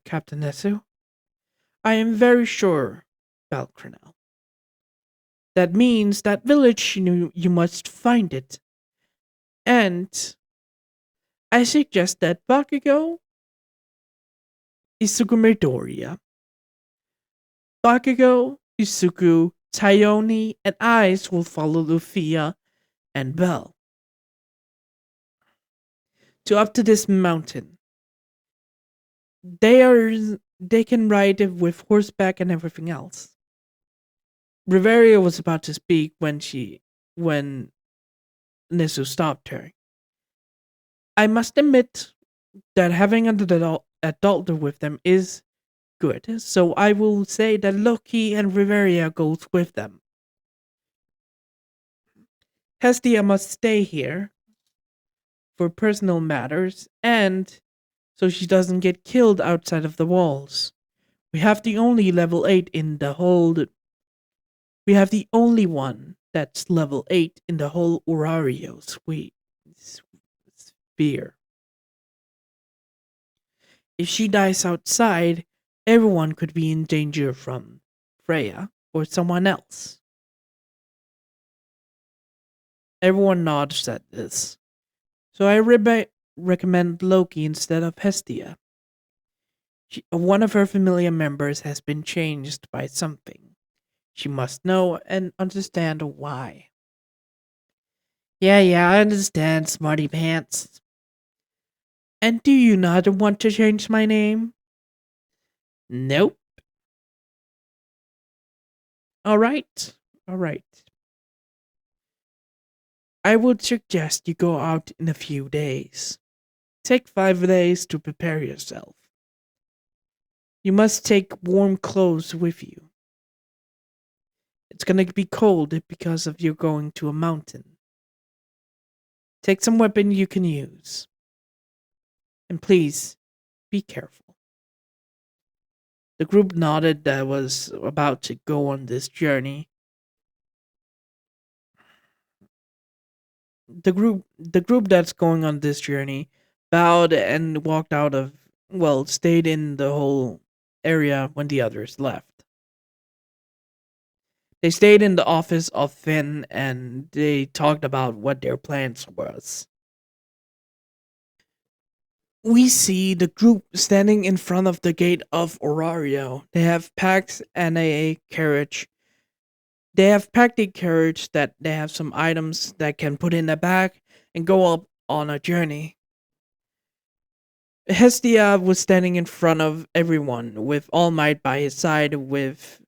Captain Nesu? I am very sure, Balcranel. That means that village you must find it. And I suggest that Bakugo, Isuku Midoriya, Bakugo, Isuku, Tayoni, and Ice will follow Lufia and Belle to up to this mountain. They can ride it with horseback and everything else. Riveria was about to speak when Nisu stopped her. I must admit that having an adult with them is good, so I will say that Loki and Riveria goes with them. Hestia must stay here for personal matters and so she doesn't get killed outside of the walls. We have the only level 8 in the whole. We have the only one that's level 8 in the whole Orario fear. If she dies outside, everyone could be in danger from Freya or someone else. Everyone nods at this. So I recommend Loki instead of Hestia. One of her familiar members has been changed by something. She must know and understand why. Yeah, I understand, smarty pants. And do you not want to change my name? Nope. Alright. Alright. I would suggest you go out in a few days. Take 5 days to prepare yourself. You must take warm clothes with you. It's gonna be cold because of you going to a mountain. Take some weapon you can use. And please, be careful. The group nodded that was about to go on this journey. The group that's going on this journey bowed and walked out of, well, stayed in the whole area when the others left. They stayed in the office of Finn and they talked about what their plans was. We see the group standing in front of the gate of Orario. They have packed a carriage. They have packed a carriage that they have some items that can put in the back and go up on a journey. Hestia was standing in front of everyone with All Might by his side with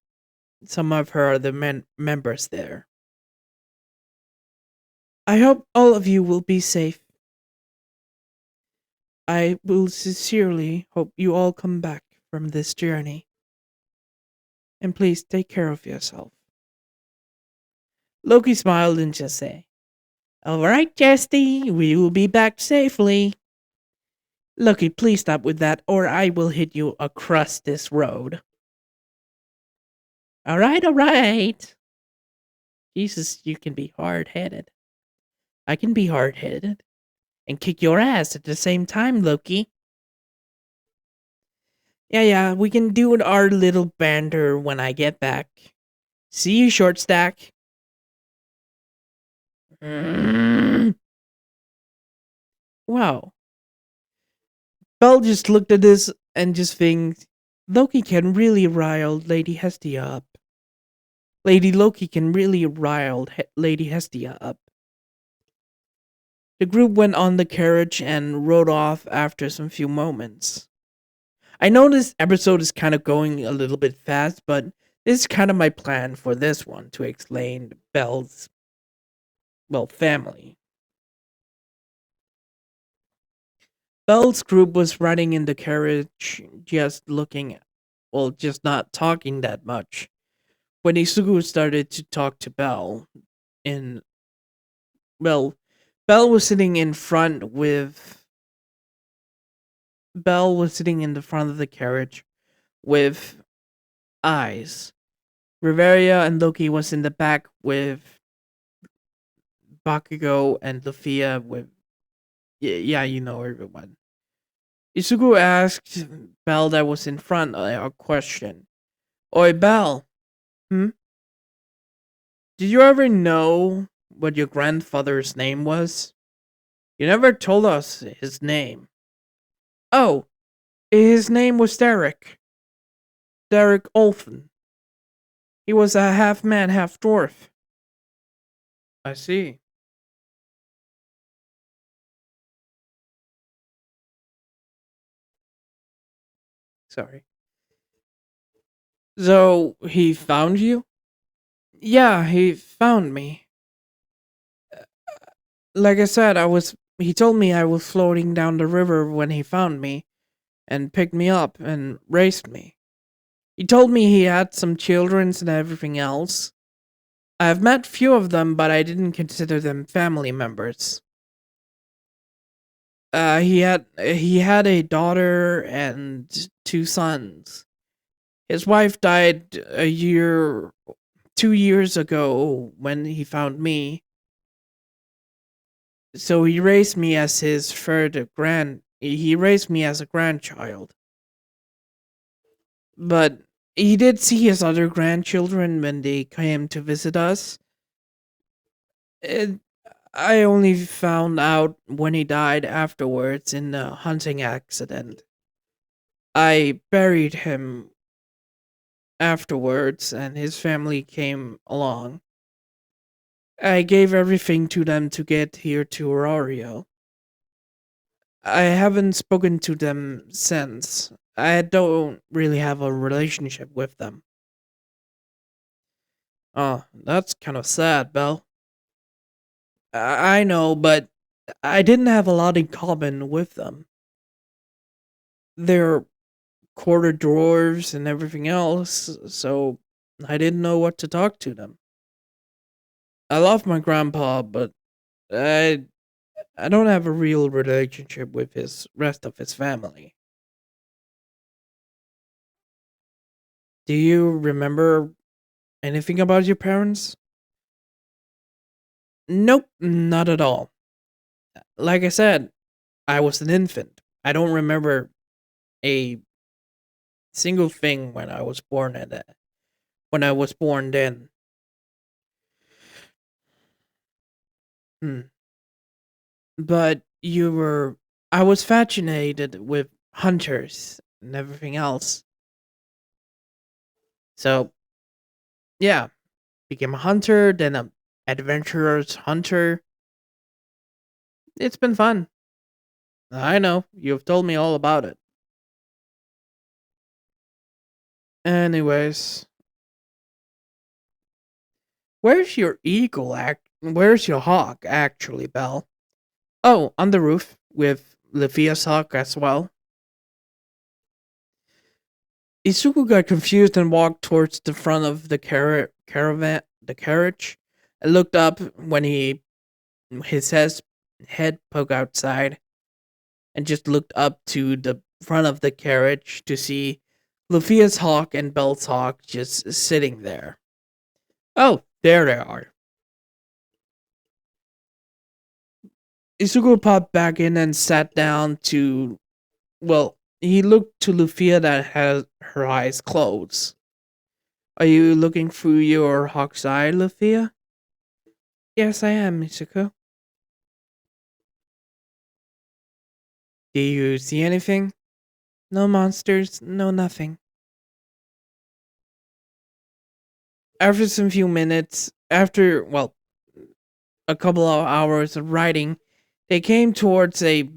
some of her other members there. I hope all of you will be safe. I will sincerely hope you all come back from this journey. And please take care of yourself. Loki smiled and just said, "Alright, Jesty, we will be back safely." Loki, please stop with that or I will hit you across this road. Alright. Jesus, you can be hard-headed. I can be hard-headed and kick your ass at the same time, Loki. Yeah, we can do our little banter when I get back. See you, short stack. Wow. Belle just looked at this and just thinks, Loki can really rile Lady Hestia up. Lady Loki can really rile Lady Hestia up. The group went on the carriage and rode off after some few moments. I know this episode is kind of going a little bit fast, but this is kind of my plan for this one to explain Belle's, well, family. Belle's group was riding in the carriage, just looking, well, just not talking that much. When Isugu started to talk to Belle, in, well, Belle was sitting in front with, Belle was sitting in the front of the carriage with eyes. Riveria and Loki was in the back with Bakugo and Lufia with, yeah, you know everyone. Isugu asked Belle that was in front a question. Oi, Belle. Hmm? Did you ever know what your grandfather's name was? You never told us his name. Oh, his name was Derek. Derek Olfen. He was a half man, half dwarf. I see. Sorry. So, he found you? Yeah, he found me. Like I said, he told me I was floating down the river when he found me and picked me up and raised me. He told me he had some children and everything else. I have met few of them, but I didn't consider them family members. He had a daughter and 2 sons. His wife died 2 years ago when he found me. So he raised me as his third grand. He raised me as a grandchild, but he did see his other grandchildren when they came to visit us. It, I only found out when he died afterwards in a hunting accident. I buried him afterwards, and his family came along. I gave everything to them to get here to Aurario. I haven't spoken to them since. I don't really have a relationship with them. Oh, that's kind of sad, Belle. I know, but I didn't have a lot in common with them. They're quarter dwarves and everything else, so I didn't know what to talk to them. I love my grandpa, but I I don't have a real relationship with his rest of his family. Do you remember anything about your parents? Nope, not at all. Like I said, I was an infant. I don't remember a single thing when I was born at that. When I was born then. Hmm. But you were I was fascinated with hunters and everything else. So, yeah, became a hunter, then a adventurous hunter. It's been fun. I know, you've told me all about it. Anyways, where's your hawk actually, Belle? Oh, on the roof with Lefia's hawk as well. Isuku got confused and walked towards the front of the carriage, and looked up when his head poked outside, and just looked up to the front of the carriage to see Lufia's hawk and Belle's hawk just sitting there. Oh, there they are. Isuko popped back in and sat down to. Well, he looked to Lufia that had her eyes closed. Are you looking through your hawk's eye, Lufia? Yes, I am, Isuko. Do you see anything? No monsters, no nothing. After some few minutes, a couple of hours of riding, they came towards a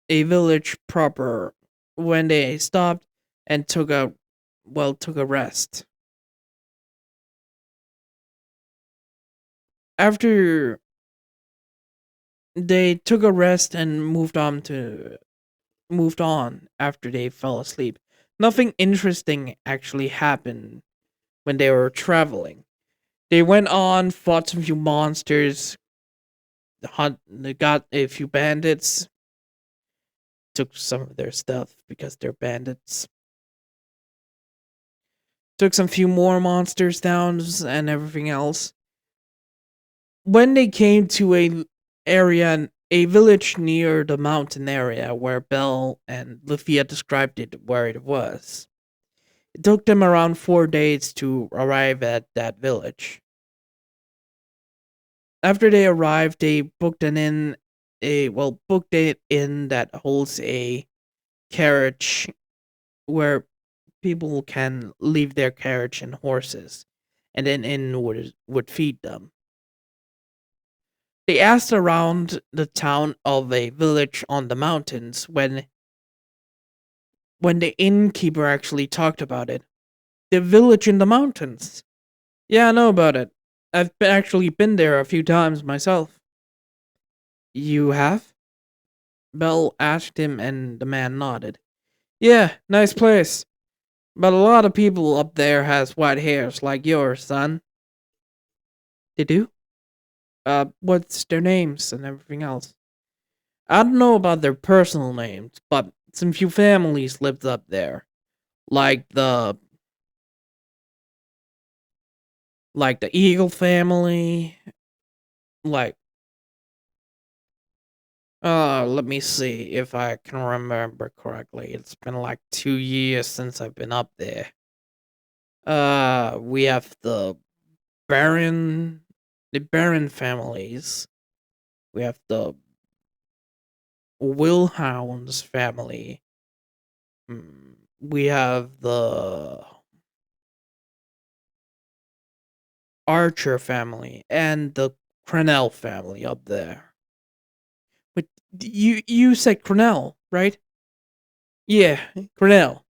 village proper when they stopped and took a rest. After they took a rest and moved on after they fell asleep. Nothing interesting actually happened when they were traveling. They went on, fought some few monsters, they got a few bandits, took some of their stuff because they're bandits. Took some few more monsters down and everything else. When they came to a village near the mountain area where Belle and Lufia described it where it was. It took them around 4 days to arrive at that village. After they arrived, they booked it in that holds a carriage where people can leave their carriage and horses, and then inn would feed them. They asked around the town of a village on the mountains when the innkeeper actually talked about it. The village in the mountains. Yeah, I know about it. Actually been there a few times myself. You have? Bell asked him, and the man nodded. Yeah, nice place. But a lot of people up there has white hairs like yours, son. They do? What's their names and everything else? I don't know about their personal names, but some few families lived up there. Like the Eagle family, like Let me see if I can remember correctly. It's been like 2 years since I've been up there. We have Baron, the Baron families. We have the Wilhounds family. We have the Archer family and the Crenell family up there. But you said Crenell, right? Yeah, Crenell.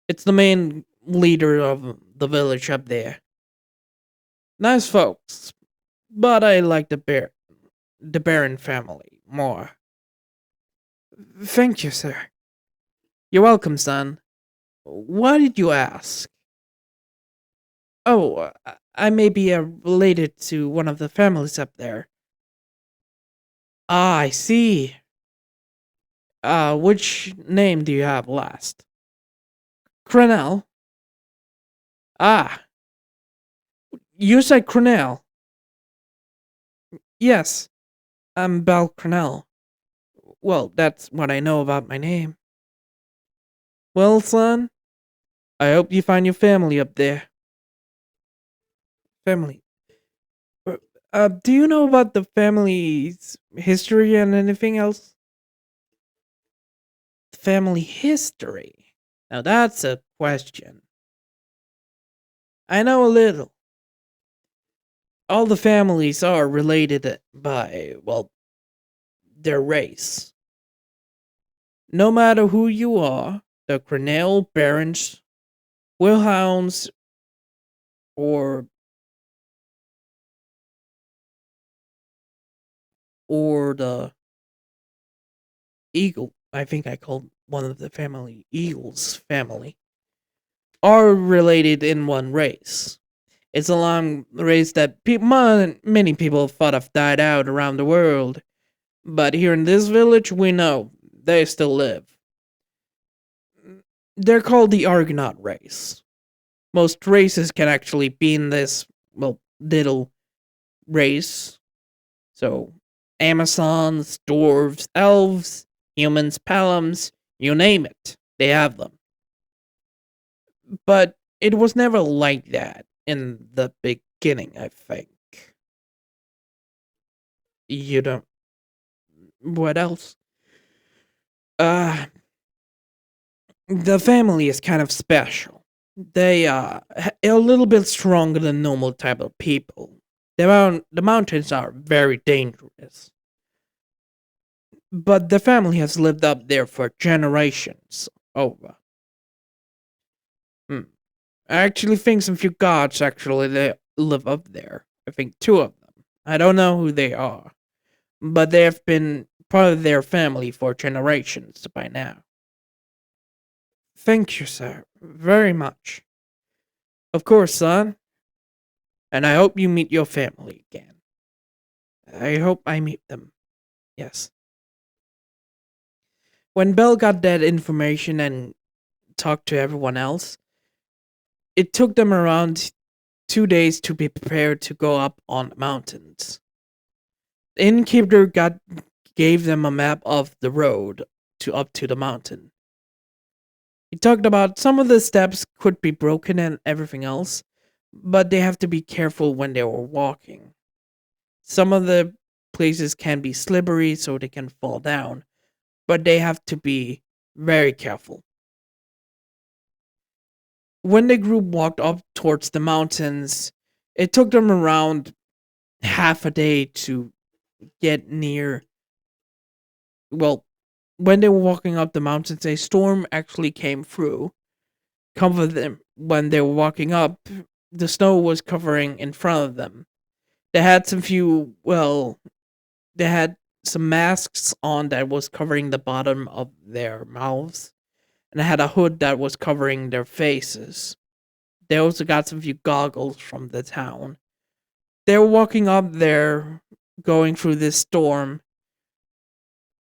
It's the main leader of the village up there. Nice folks, but I like the Baron family more. Thank you, sir. You're welcome, son. Why did you ask? Oh, I may be related to one of the families up there. Ah, I see. Which name do you have last? Crenell? Ah, you said Crenell. Yes, I'm Bal Crenell. Well, that's what I know about my name. Well, son, I hope you find your family up there. Family. Do you know about the family's history and anything else? Family history? Now that's a question. I know a little. All the families are related by, well, their race. No matter who you are, the Crenell Barons, Wilhounds, or the Eagle, I think I called one of the family Eagles family, are related in one race. It's a long race that many people thought have died out around the world, but here in this village, we know they still live. They're called the Argonaut race. Most races can actually be in this, well, little race. So, Amazons, dwarves, elves, humans, Palams, you name it, they have them. But it was never like that in the beginning, I think. You don't. What else? Uh, the family is kind of special. They are a little bit stronger than normal type of people. The mountains are very dangerous. But the family has lived up there for generations over. Hmm. I actually think some few gods actually live up there. I think two of them. I don't know who they are, but they have been part of their family for generations by now. Thank you, sir, very much. Of course, son, and I hope you meet your family again. I hope I meet them. Yes. When Bell got that information and talked to everyone else, it took them around 2 days to be prepared to go up on the mountains. The innkeeper gave them a map of the road to up to the mountain. He talked about some of the steps could be broken and everything else, but they have to be careful when they were walking. Some of the places can be slippery so they can fall down, but they have to be very careful. When the group walked up towards the mountains, it took them around half a day to get near. Well, when they were walking up the mountains, a storm actually came through. Covered them when they were walking up. The snow was covering in front of them. They had they had some masks on that was covering the bottom of their mouths, and they had a hood that was covering their faces. They also got some few goggles from the town. They were walking up there, going through this storm,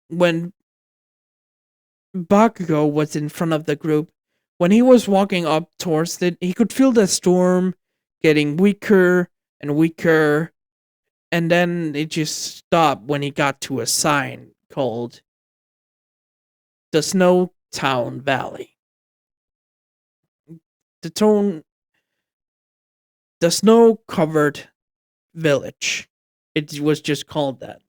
when Bakugo was in front of the group. When he was walking up towards it, he could feel the storm getting weaker and weaker, and then it just stopped when he got to a sign called the Snow Town Valley. The tone, the snow-covered village. It was just called that.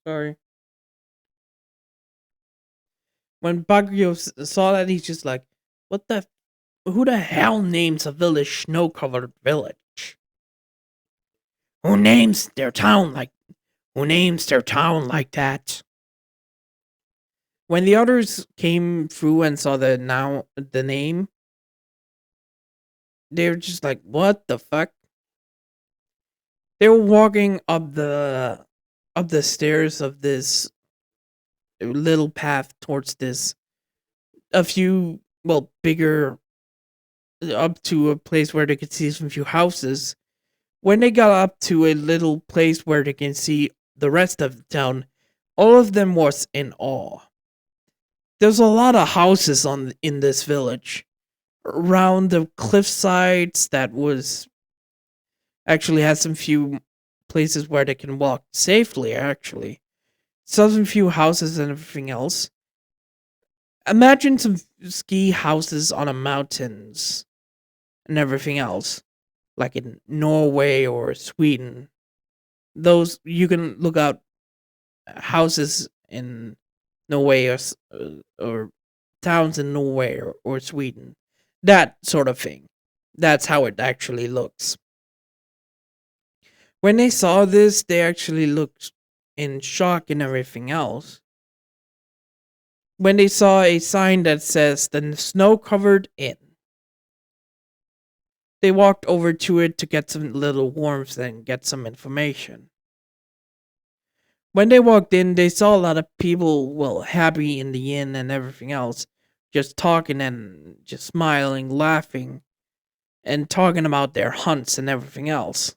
Sorry. When Baguio saw that, he's just like, "What the? Who the hell names a village snow-covered village? Who names their town like? Who names their town like that?" When the others came through and saw the name, they were just like, "What the fuck?" They were walking up the stairs of this little path towards this a few bigger up to a place where they could see some few houses. When they got up to a little place where they can see the rest of the town, all of them was in awe. There's a lot of houses on in this village around the cliff sides that was actually has some few places where they can walk safely actually. Some few houses and everything else. Imagine some ski houses on a mountains and everything else, like in Norway or Sweden. Those you can look out houses in Norway or towns in Norway or Sweden. That sort of thing. That's how it actually looks. When they saw this, they actually looked in shock and everything else. When they saw a sign that says the snow covered inn, they walked over to it to get some little warmth and get some information. When they walked in, they saw a lot of people, happy in the inn and everything else, just talking and just smiling, laughing, and talking about their hunts and everything else.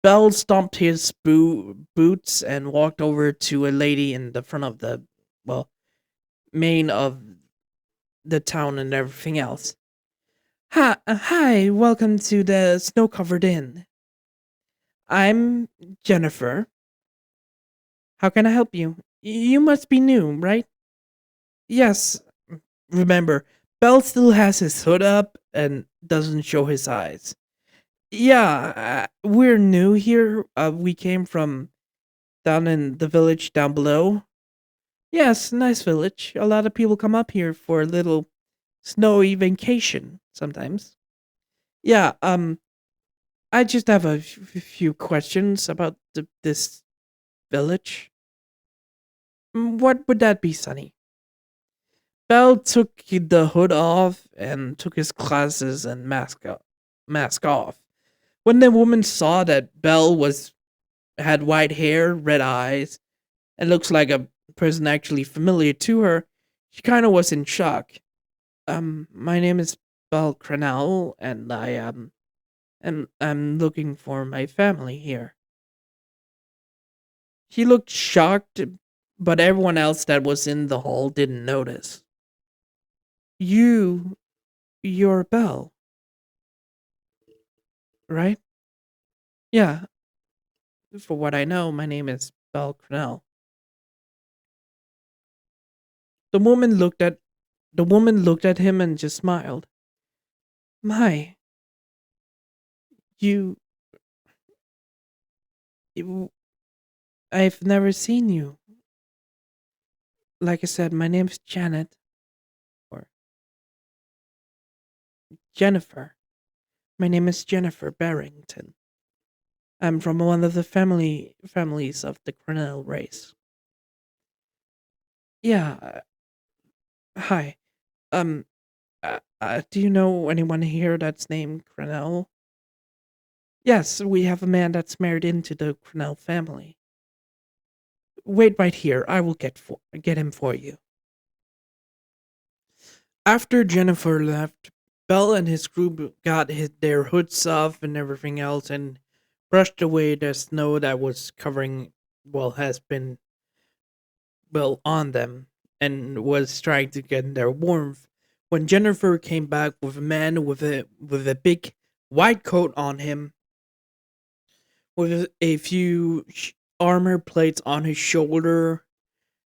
Bell stomped his boots and walked over to a lady in the front of the, well, main of the town and everything else. Hi, welcome to the snow covered inn. I'm Jennifer. How can I help you? You must be new, right? Yes. Remember, Bell still has his hood up and doesn't show his eyes. Yeah, we're new here. We came from down in the village down below. Yes, nice village. A lot of people come up here for a little snowy vacation sometimes. Yeah, I just have a few questions about this village. What would that be, Sonny? Bell took the hood off and took his glasses and mask off. When the woman saw that Bell was had white hair, red eyes, and looks like a person actually familiar to her, she kind of was in shock. My name is Bell Cranell, and I'm looking for my family here. He looked shocked, but everyone else that was in the hall didn't notice. You, you're Bell, right? Yeah, for what I know, my name is Bell Cranell. The woman looked at the woman looked at him and just smiled. My, you, you I've never seen you. Like I said, my name's Janet or Jennifer. My name is Jennifer Barrington. I'm from one of the families of the Cornell race. Yeah. Hi. Um. Do you know anyone here that's named Cornell? Yes, we have a man that's married into the Cornell family. Wait right here. I will get him for you. After Jennifer left, Bell and his group got their hoods off and everything else and brushed away the snow that was covering, has been, on them and was trying to get their warmth when Jennifer came back with a man with a big white coat on him, with a few armor plates on his shoulder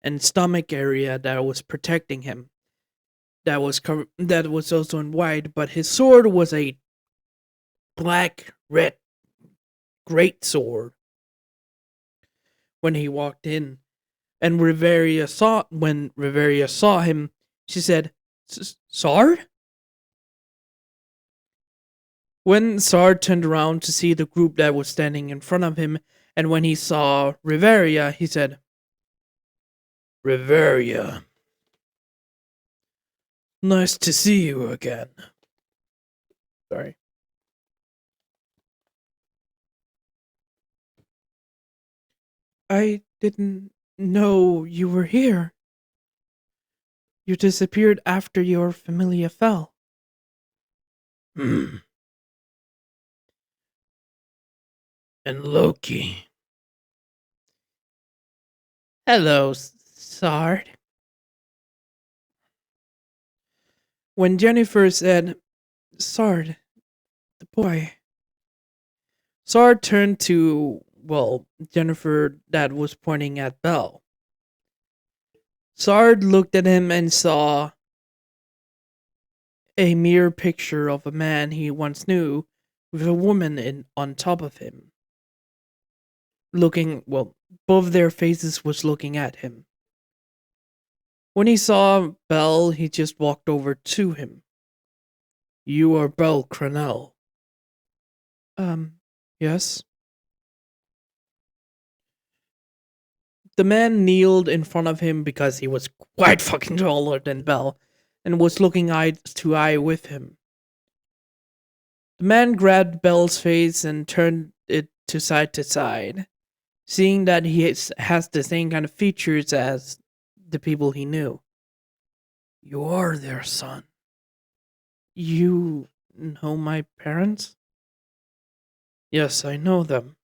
and stomach area that was protecting him. That was also in white, but his sword was a black red great sword. When he walked in, and when Riveria saw him, she said, "Sard?" When Sard turned around to see the group that was standing in front of him, and when he saw Riveria, he said, "Riveria, nice to see you again." Sorry. I didn't know you were here. You disappeared after your familia fell. Hmm. And Loki. Hello, Sard. When Jennifer said, "Sard, the boy," Sard turned to, well, Jennifer that was pointing at Belle. Sard looked at him and saw a mere picture of a man he once knew with a woman on top of him. Looking, well, both their faces was looking at him. When he saw Belle, he just walked over to him. "You are Belle Cranell." Yes. The man kneeled in front of him because he was quite fucking taller than Belle and was looking eye to eye with him. The man grabbed Belle's face and turned it to side, seeing that he has the same kind of features as the people he knew. "You are their son. You know my parents?" "Yes, I know them,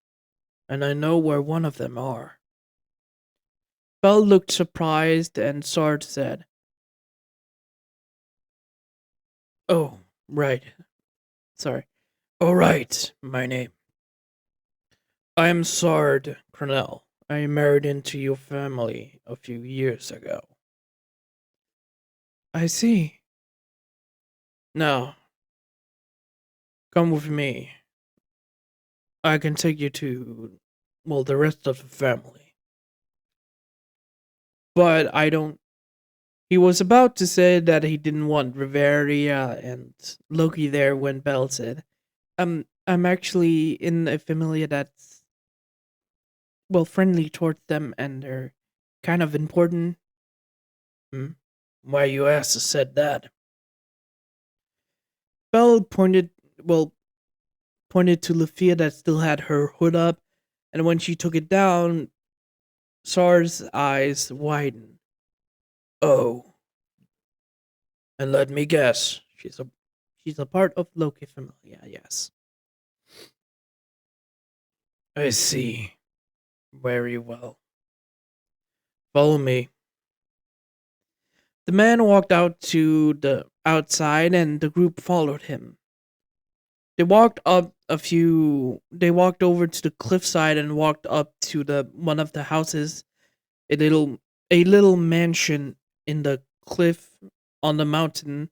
and I know where one of them are." Belle looked surprised, and Sard said, "Oh, right. Sorry. Oh, right, my name. I am Sard Cranell. I married into your family a few years ago." "I see. Now, come with me. I can take you to, well, the rest of the family." But I don't. He was about to say that he didn't want Riveria and Loki there when Belle said, I'm actually in a familia that's, well, friendly towards them and they're kind of important." "Hmm? Why you asked said that?" Belle well, pointed to Lufia that still had her hood up, and when she took it down, Sar's eyes widened. "Oh, and let me guess, she's a part of Loki familia, yes." "I see. Very well. Follow me." The man walked out to the outside and the group followed him. They walked over to the cliffside and walked up to the one of the houses, a little mansion in the cliff on the mountain,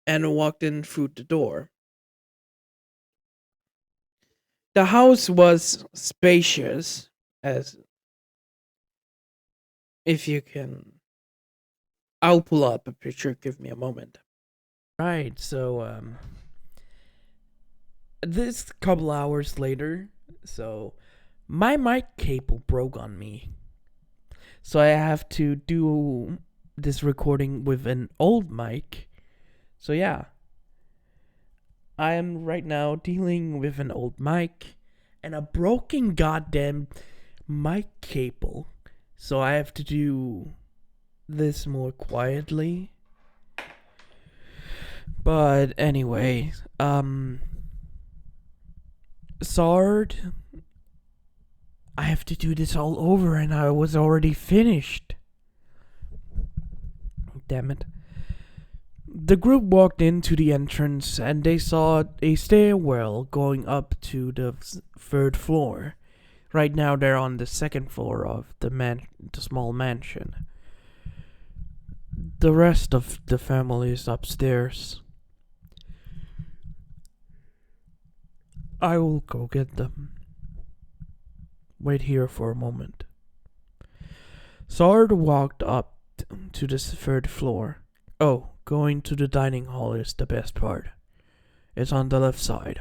and walked in through the door. The house was spacious, as if you can. I'll pull up a picture. Give me a moment. Right. So this couple hours later, so my mic cable broke on me, so I have to do this recording with an old mic. So yeah, I am right now dealing with an old mic and a broken goddamn mic cable. So I have to do this more quietly. But anyway, Sard, I have to do this all over and I was already finished. Damn it. The group walked into the entrance and they saw a stairwell going up to the third floor. Right now they're on the second floor of the small mansion. The rest of the family is upstairs. I will go get them. Wait here for a moment. Sard walked up to the third floor. Oh, going to the dining hall is the best part. It's on the left side.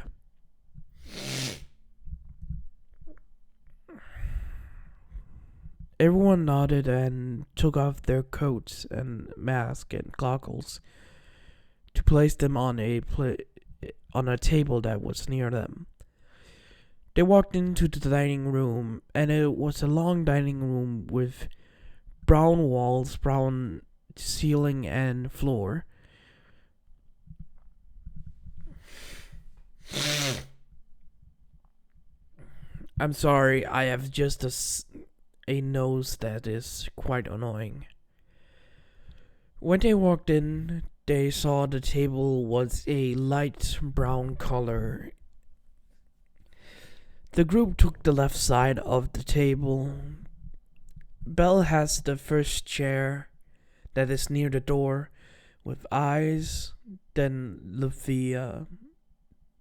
Everyone nodded and took off their coats and masks and goggles to place them on a table that was near them. They walked into the dining room, and it was a long dining room with brown walls, brown ceiling, and floor. I'm sorry, I have just a nose that is quite annoying. When they walked in, they saw the table was a light brown color. The group took the left side of the table. Belle has the first chair that is near the door with eyes, then Luffia,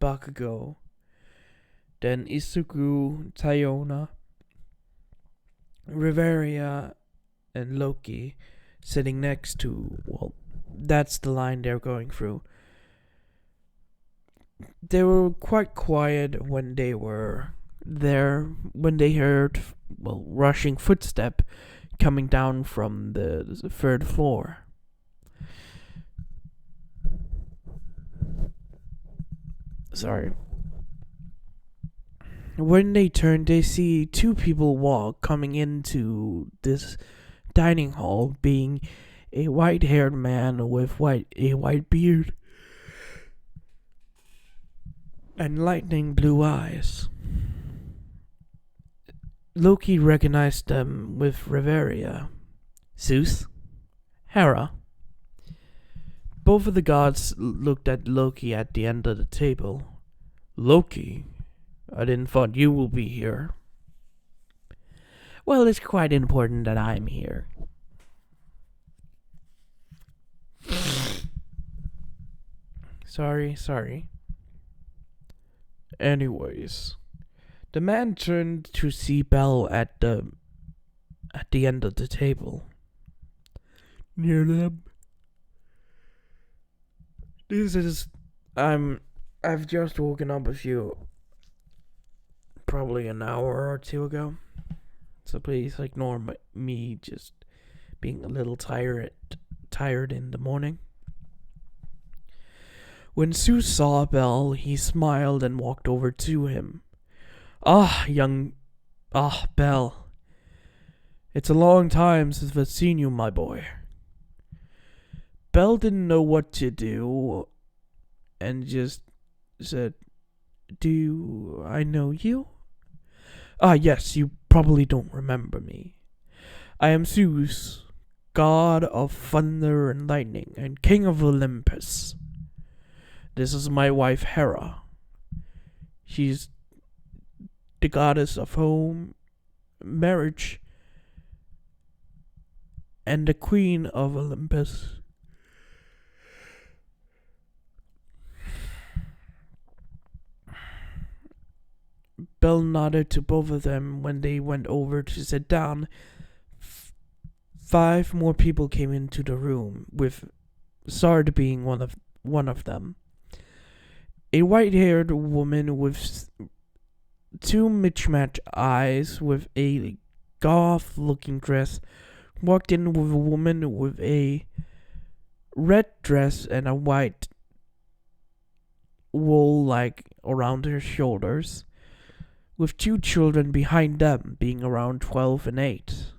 Bakugo, then Isuku, Tayona, Riveria, and Loki sitting next to, well, that's the line they're going through. They were quite quiet when they were there, when they heard, well, rushing footstep coming down from the third floor. Sorry. When they turn, they see two people walk coming into this dining hall, being a white-haired man with a white beard and lightning blue eyes. Loki recognized them with Riveria, Zeus, Hera. Both of the gods looked at Loki at the end of the table. Loki? I didn't thought you will be here. Well, it's quite important that I'm here. Sorry. Anyways, the man turned to see Belle at the end of the table. Near them. I've just woken up probably an hour or two ago. So please ignore me just being a little tired in the morning. When Zeus saw Belle, he smiled and walked over to him. Belle. It's a long time since I've seen you, my boy. Belle didn't know what to do and just said, Do I know you? Yes, you probably don't remember me. I am Zeus, god of thunder and lightning, and king of Olympus. This is my wife Hera. She's the goddess of home, marriage, and the queen of Olympus. Belle nodded to both of them when they went over to sit down. 5 more people came into the room, with Sard being one of them. A white-haired woman with 2 mismatched eyes with a goth-looking dress walked in with a woman with a red dress and a white wool around her shoulders, with 2 children behind them being around 12 and 8.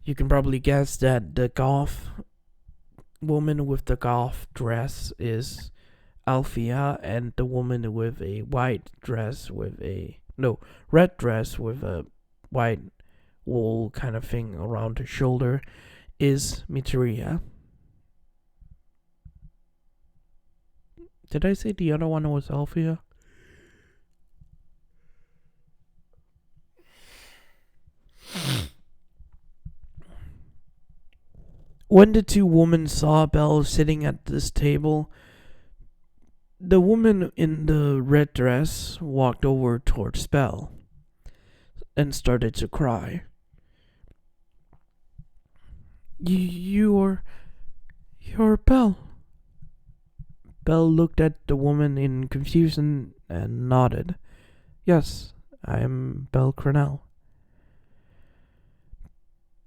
You can probably guess that the goth woman with the goth dress is Althea, and the woman with a red dress with a white wool kind of thing around her shoulder, is Miteria. Did I say the other one was Althea? When the two women saw Belle sitting at this table, the woman in the red dress walked over towards Belle and started to cry. You're Belle. Belle looked at the woman in confusion and nodded. Yes, I am Belle Cronell.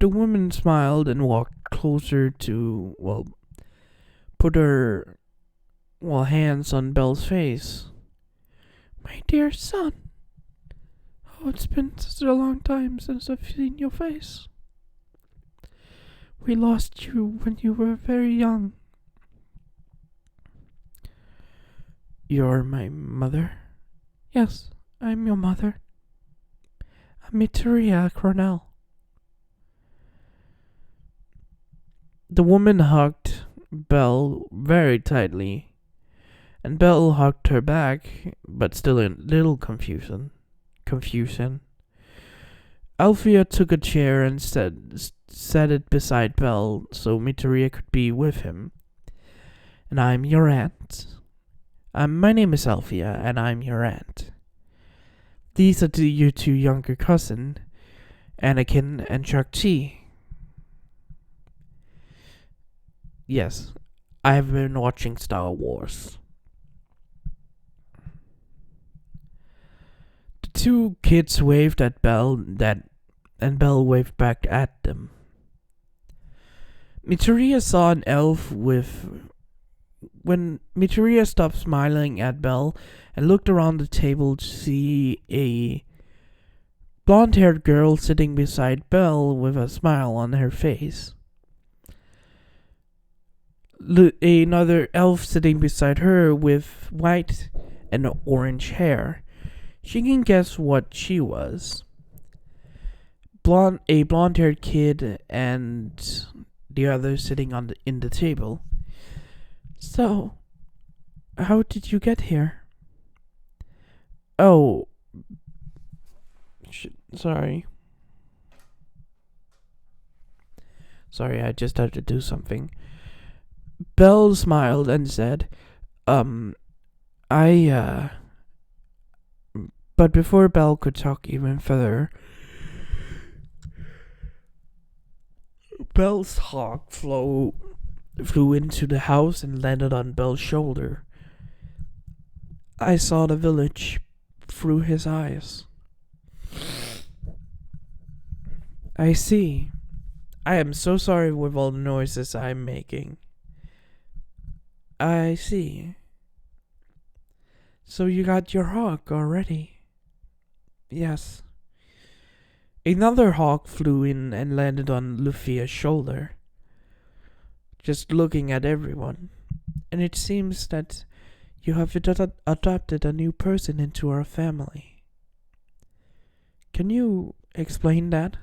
The woman smiled and walked closer to, put her, hands on Belle's face. My dear son. Oh, it's been such a long time since I've seen your face. We lost you when you were very young. You're my mother? Yes, I'm your mother. I'm Miteria Cronell. The woman hugged Belle very tightly, and Belle hugged her back, but still in little confusion. Althea took a chair and set it beside Belle so Miteria could be with him. And I'm your aunt. My name is Althea, and I'm your aunt. These are your two younger cousins, Anakin and Shakti. Yes, I have been watching Star Wars. The two kids waved at Belle, and Belle waved back at them. Miteria saw an elf when Miteria stopped smiling at Belle and looked around the table to see a blonde-haired girl sitting beside Belle with a smile on her face. Another elf sitting beside her with white and orange hair. She can guess what she was. A blonde-haired kid and the other sitting in the table. So, how did you get here? Oh, sorry. Sorry, I just had to do something. Belle smiled and said, But before Belle could talk even further, Belle's hawk flew into the house and landed on Belle's shoulder. I saw the village through his eyes. I see. I am so sorry with all the noises I'm making. I see. So you got your hawk already? Yes. Another hawk flew in and landed on Lufia's shoulder, just looking at everyone. And it seems that you have adopted a new person into our family. Can you explain that?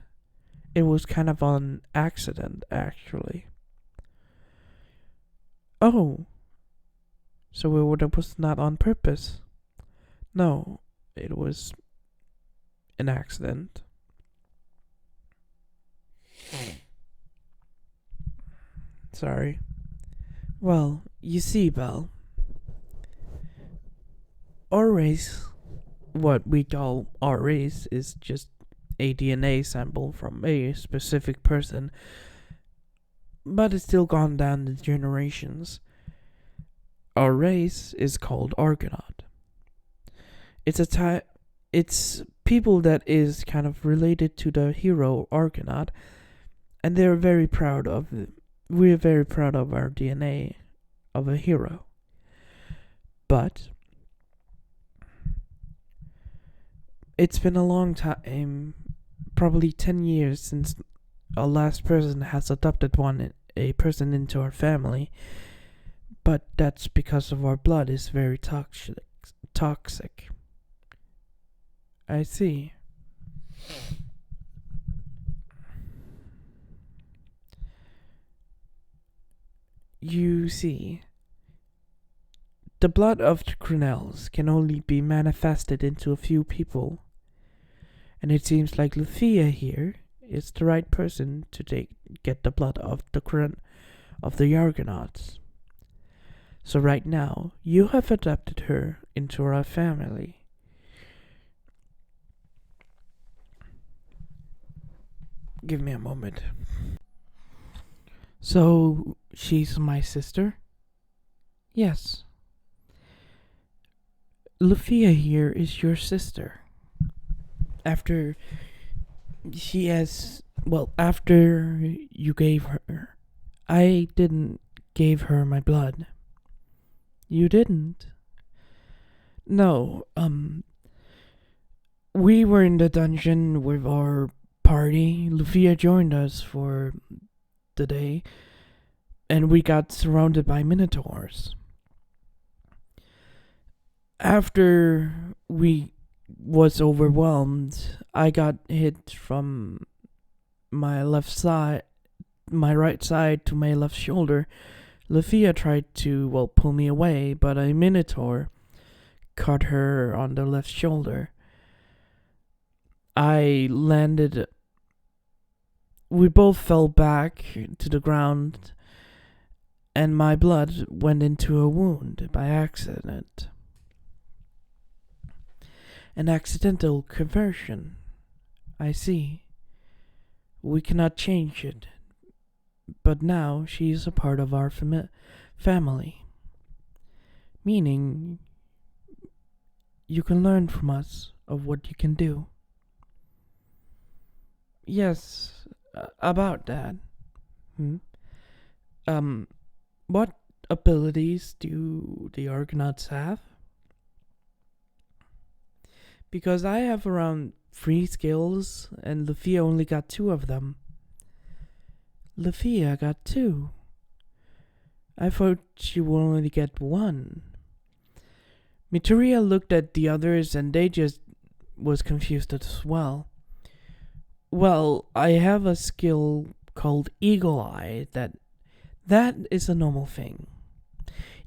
It was kind of an accident, actually. Oh. So it was not on purpose? No, it was an accident. Sorry. Well, you see, Belle, our race, what we call our race, is just a DNA sample from a specific person, but it's still gone down the generations. Our race is called Argonaut. It's people that is kind of related to the hero Argonaut, and we're very proud of our DNA of a hero. But it's been a long time, probably 10 years since our last person has adopted a person into our family. But that's because of our blood is very toxic. I see. You see, the blood of the criminals can only be manifested into a few people, and it seems like Luthia here is the right person to get the blood of the Argonauts. So right now, you have adopted her into our family. Give me a moment. So, she's my sister? Yes. Luthia here is your sister. After after you gave her, I didn't give her my blood. You didn't? No, we were in the dungeon with our party. Luthia joined us for the day, and we got surrounded by minotaurs. After we was overwhelmed, I got hit from my right side to my left shoulder. Luthia tried to, pull me away, but a minotaur caught her on the left shoulder. I landed. We both fell back to the ground, and my blood went into a wound by accident. An accidental conversion. I see. We cannot change it, but now she is a part of our family. Meaning, you can learn from us of what you can do. Yes, about that. What abilities do the Argonauts have? Because I have around 3 skills, and Luthia only got 2 of them. Luthia got 2. I thought she would only get 1. Miteria looked at the others, and they just was confused as well. Well, I have a skill called Eagle Eye that is a normal thing.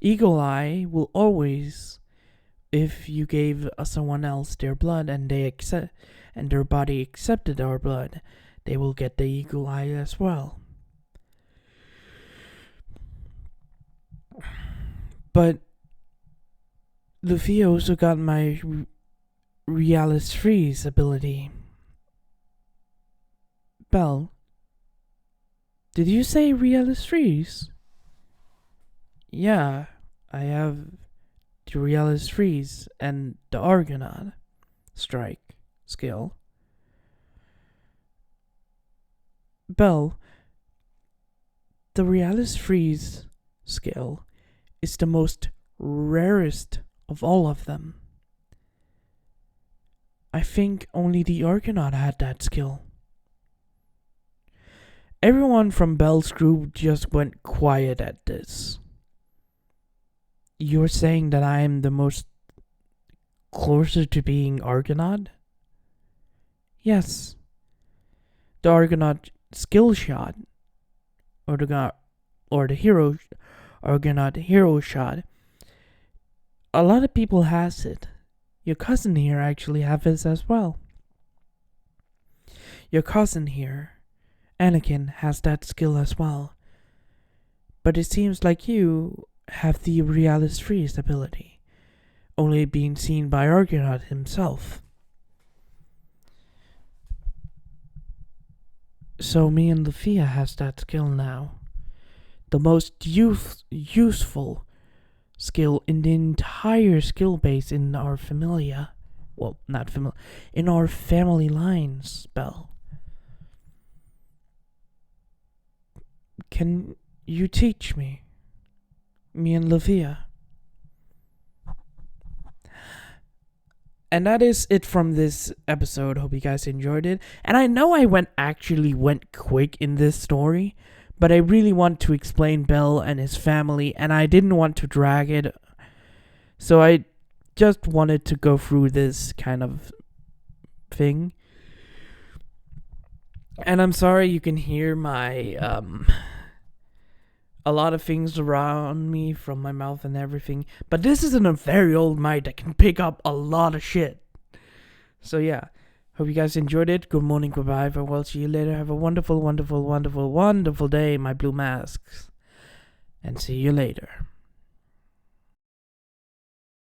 Eagle Eye will always, if you gave someone else their blood and their body accepted our blood, they will get the Eagle Eye as well. But Luthia also got my Realis Freeze ability. Belle, did you say Realis Freeze? Yeah, I have the Realis Freeze and the Argonaut Strike skill. Belle, the Realis Freeze skill is the most rarest of all of them. I think only the Argonaut had that skill. Everyone from Belle's group just went quiet at this. You're saying that I am the most closer to being Argonaut? Yes. The Argonaut skill shot, or the hero Argonaut hero shot. A lot of people has it. Your cousin here actually have it as well. Your cousin here, Anakin, has that skill as well. But it seems like you have the Realis Freeze ability, only being seen by Argonaut himself. So me and Luthia has that skill now. The most useful skill in the entire skill base in our familia. Well, not familia. In our family line spell. Can you teach me? Me and Luthia. And that is it from this episode. Hope you guys enjoyed it. And I know I went quick in this story, but I really want to explain Belle and his family, and I didn't want to drag it. So I just wanted to go through this kind of thing. And I'm sorry you can hear my a lot of things around me from my mouth and everything. But this isn't a very old mic that can pick up a lot of shit. So yeah, hope you guys enjoyed it. Good morning, goodbye, farewell, see you later. Have a wonderful, wonderful, wonderful, wonderful day, my blue masks. And see you later.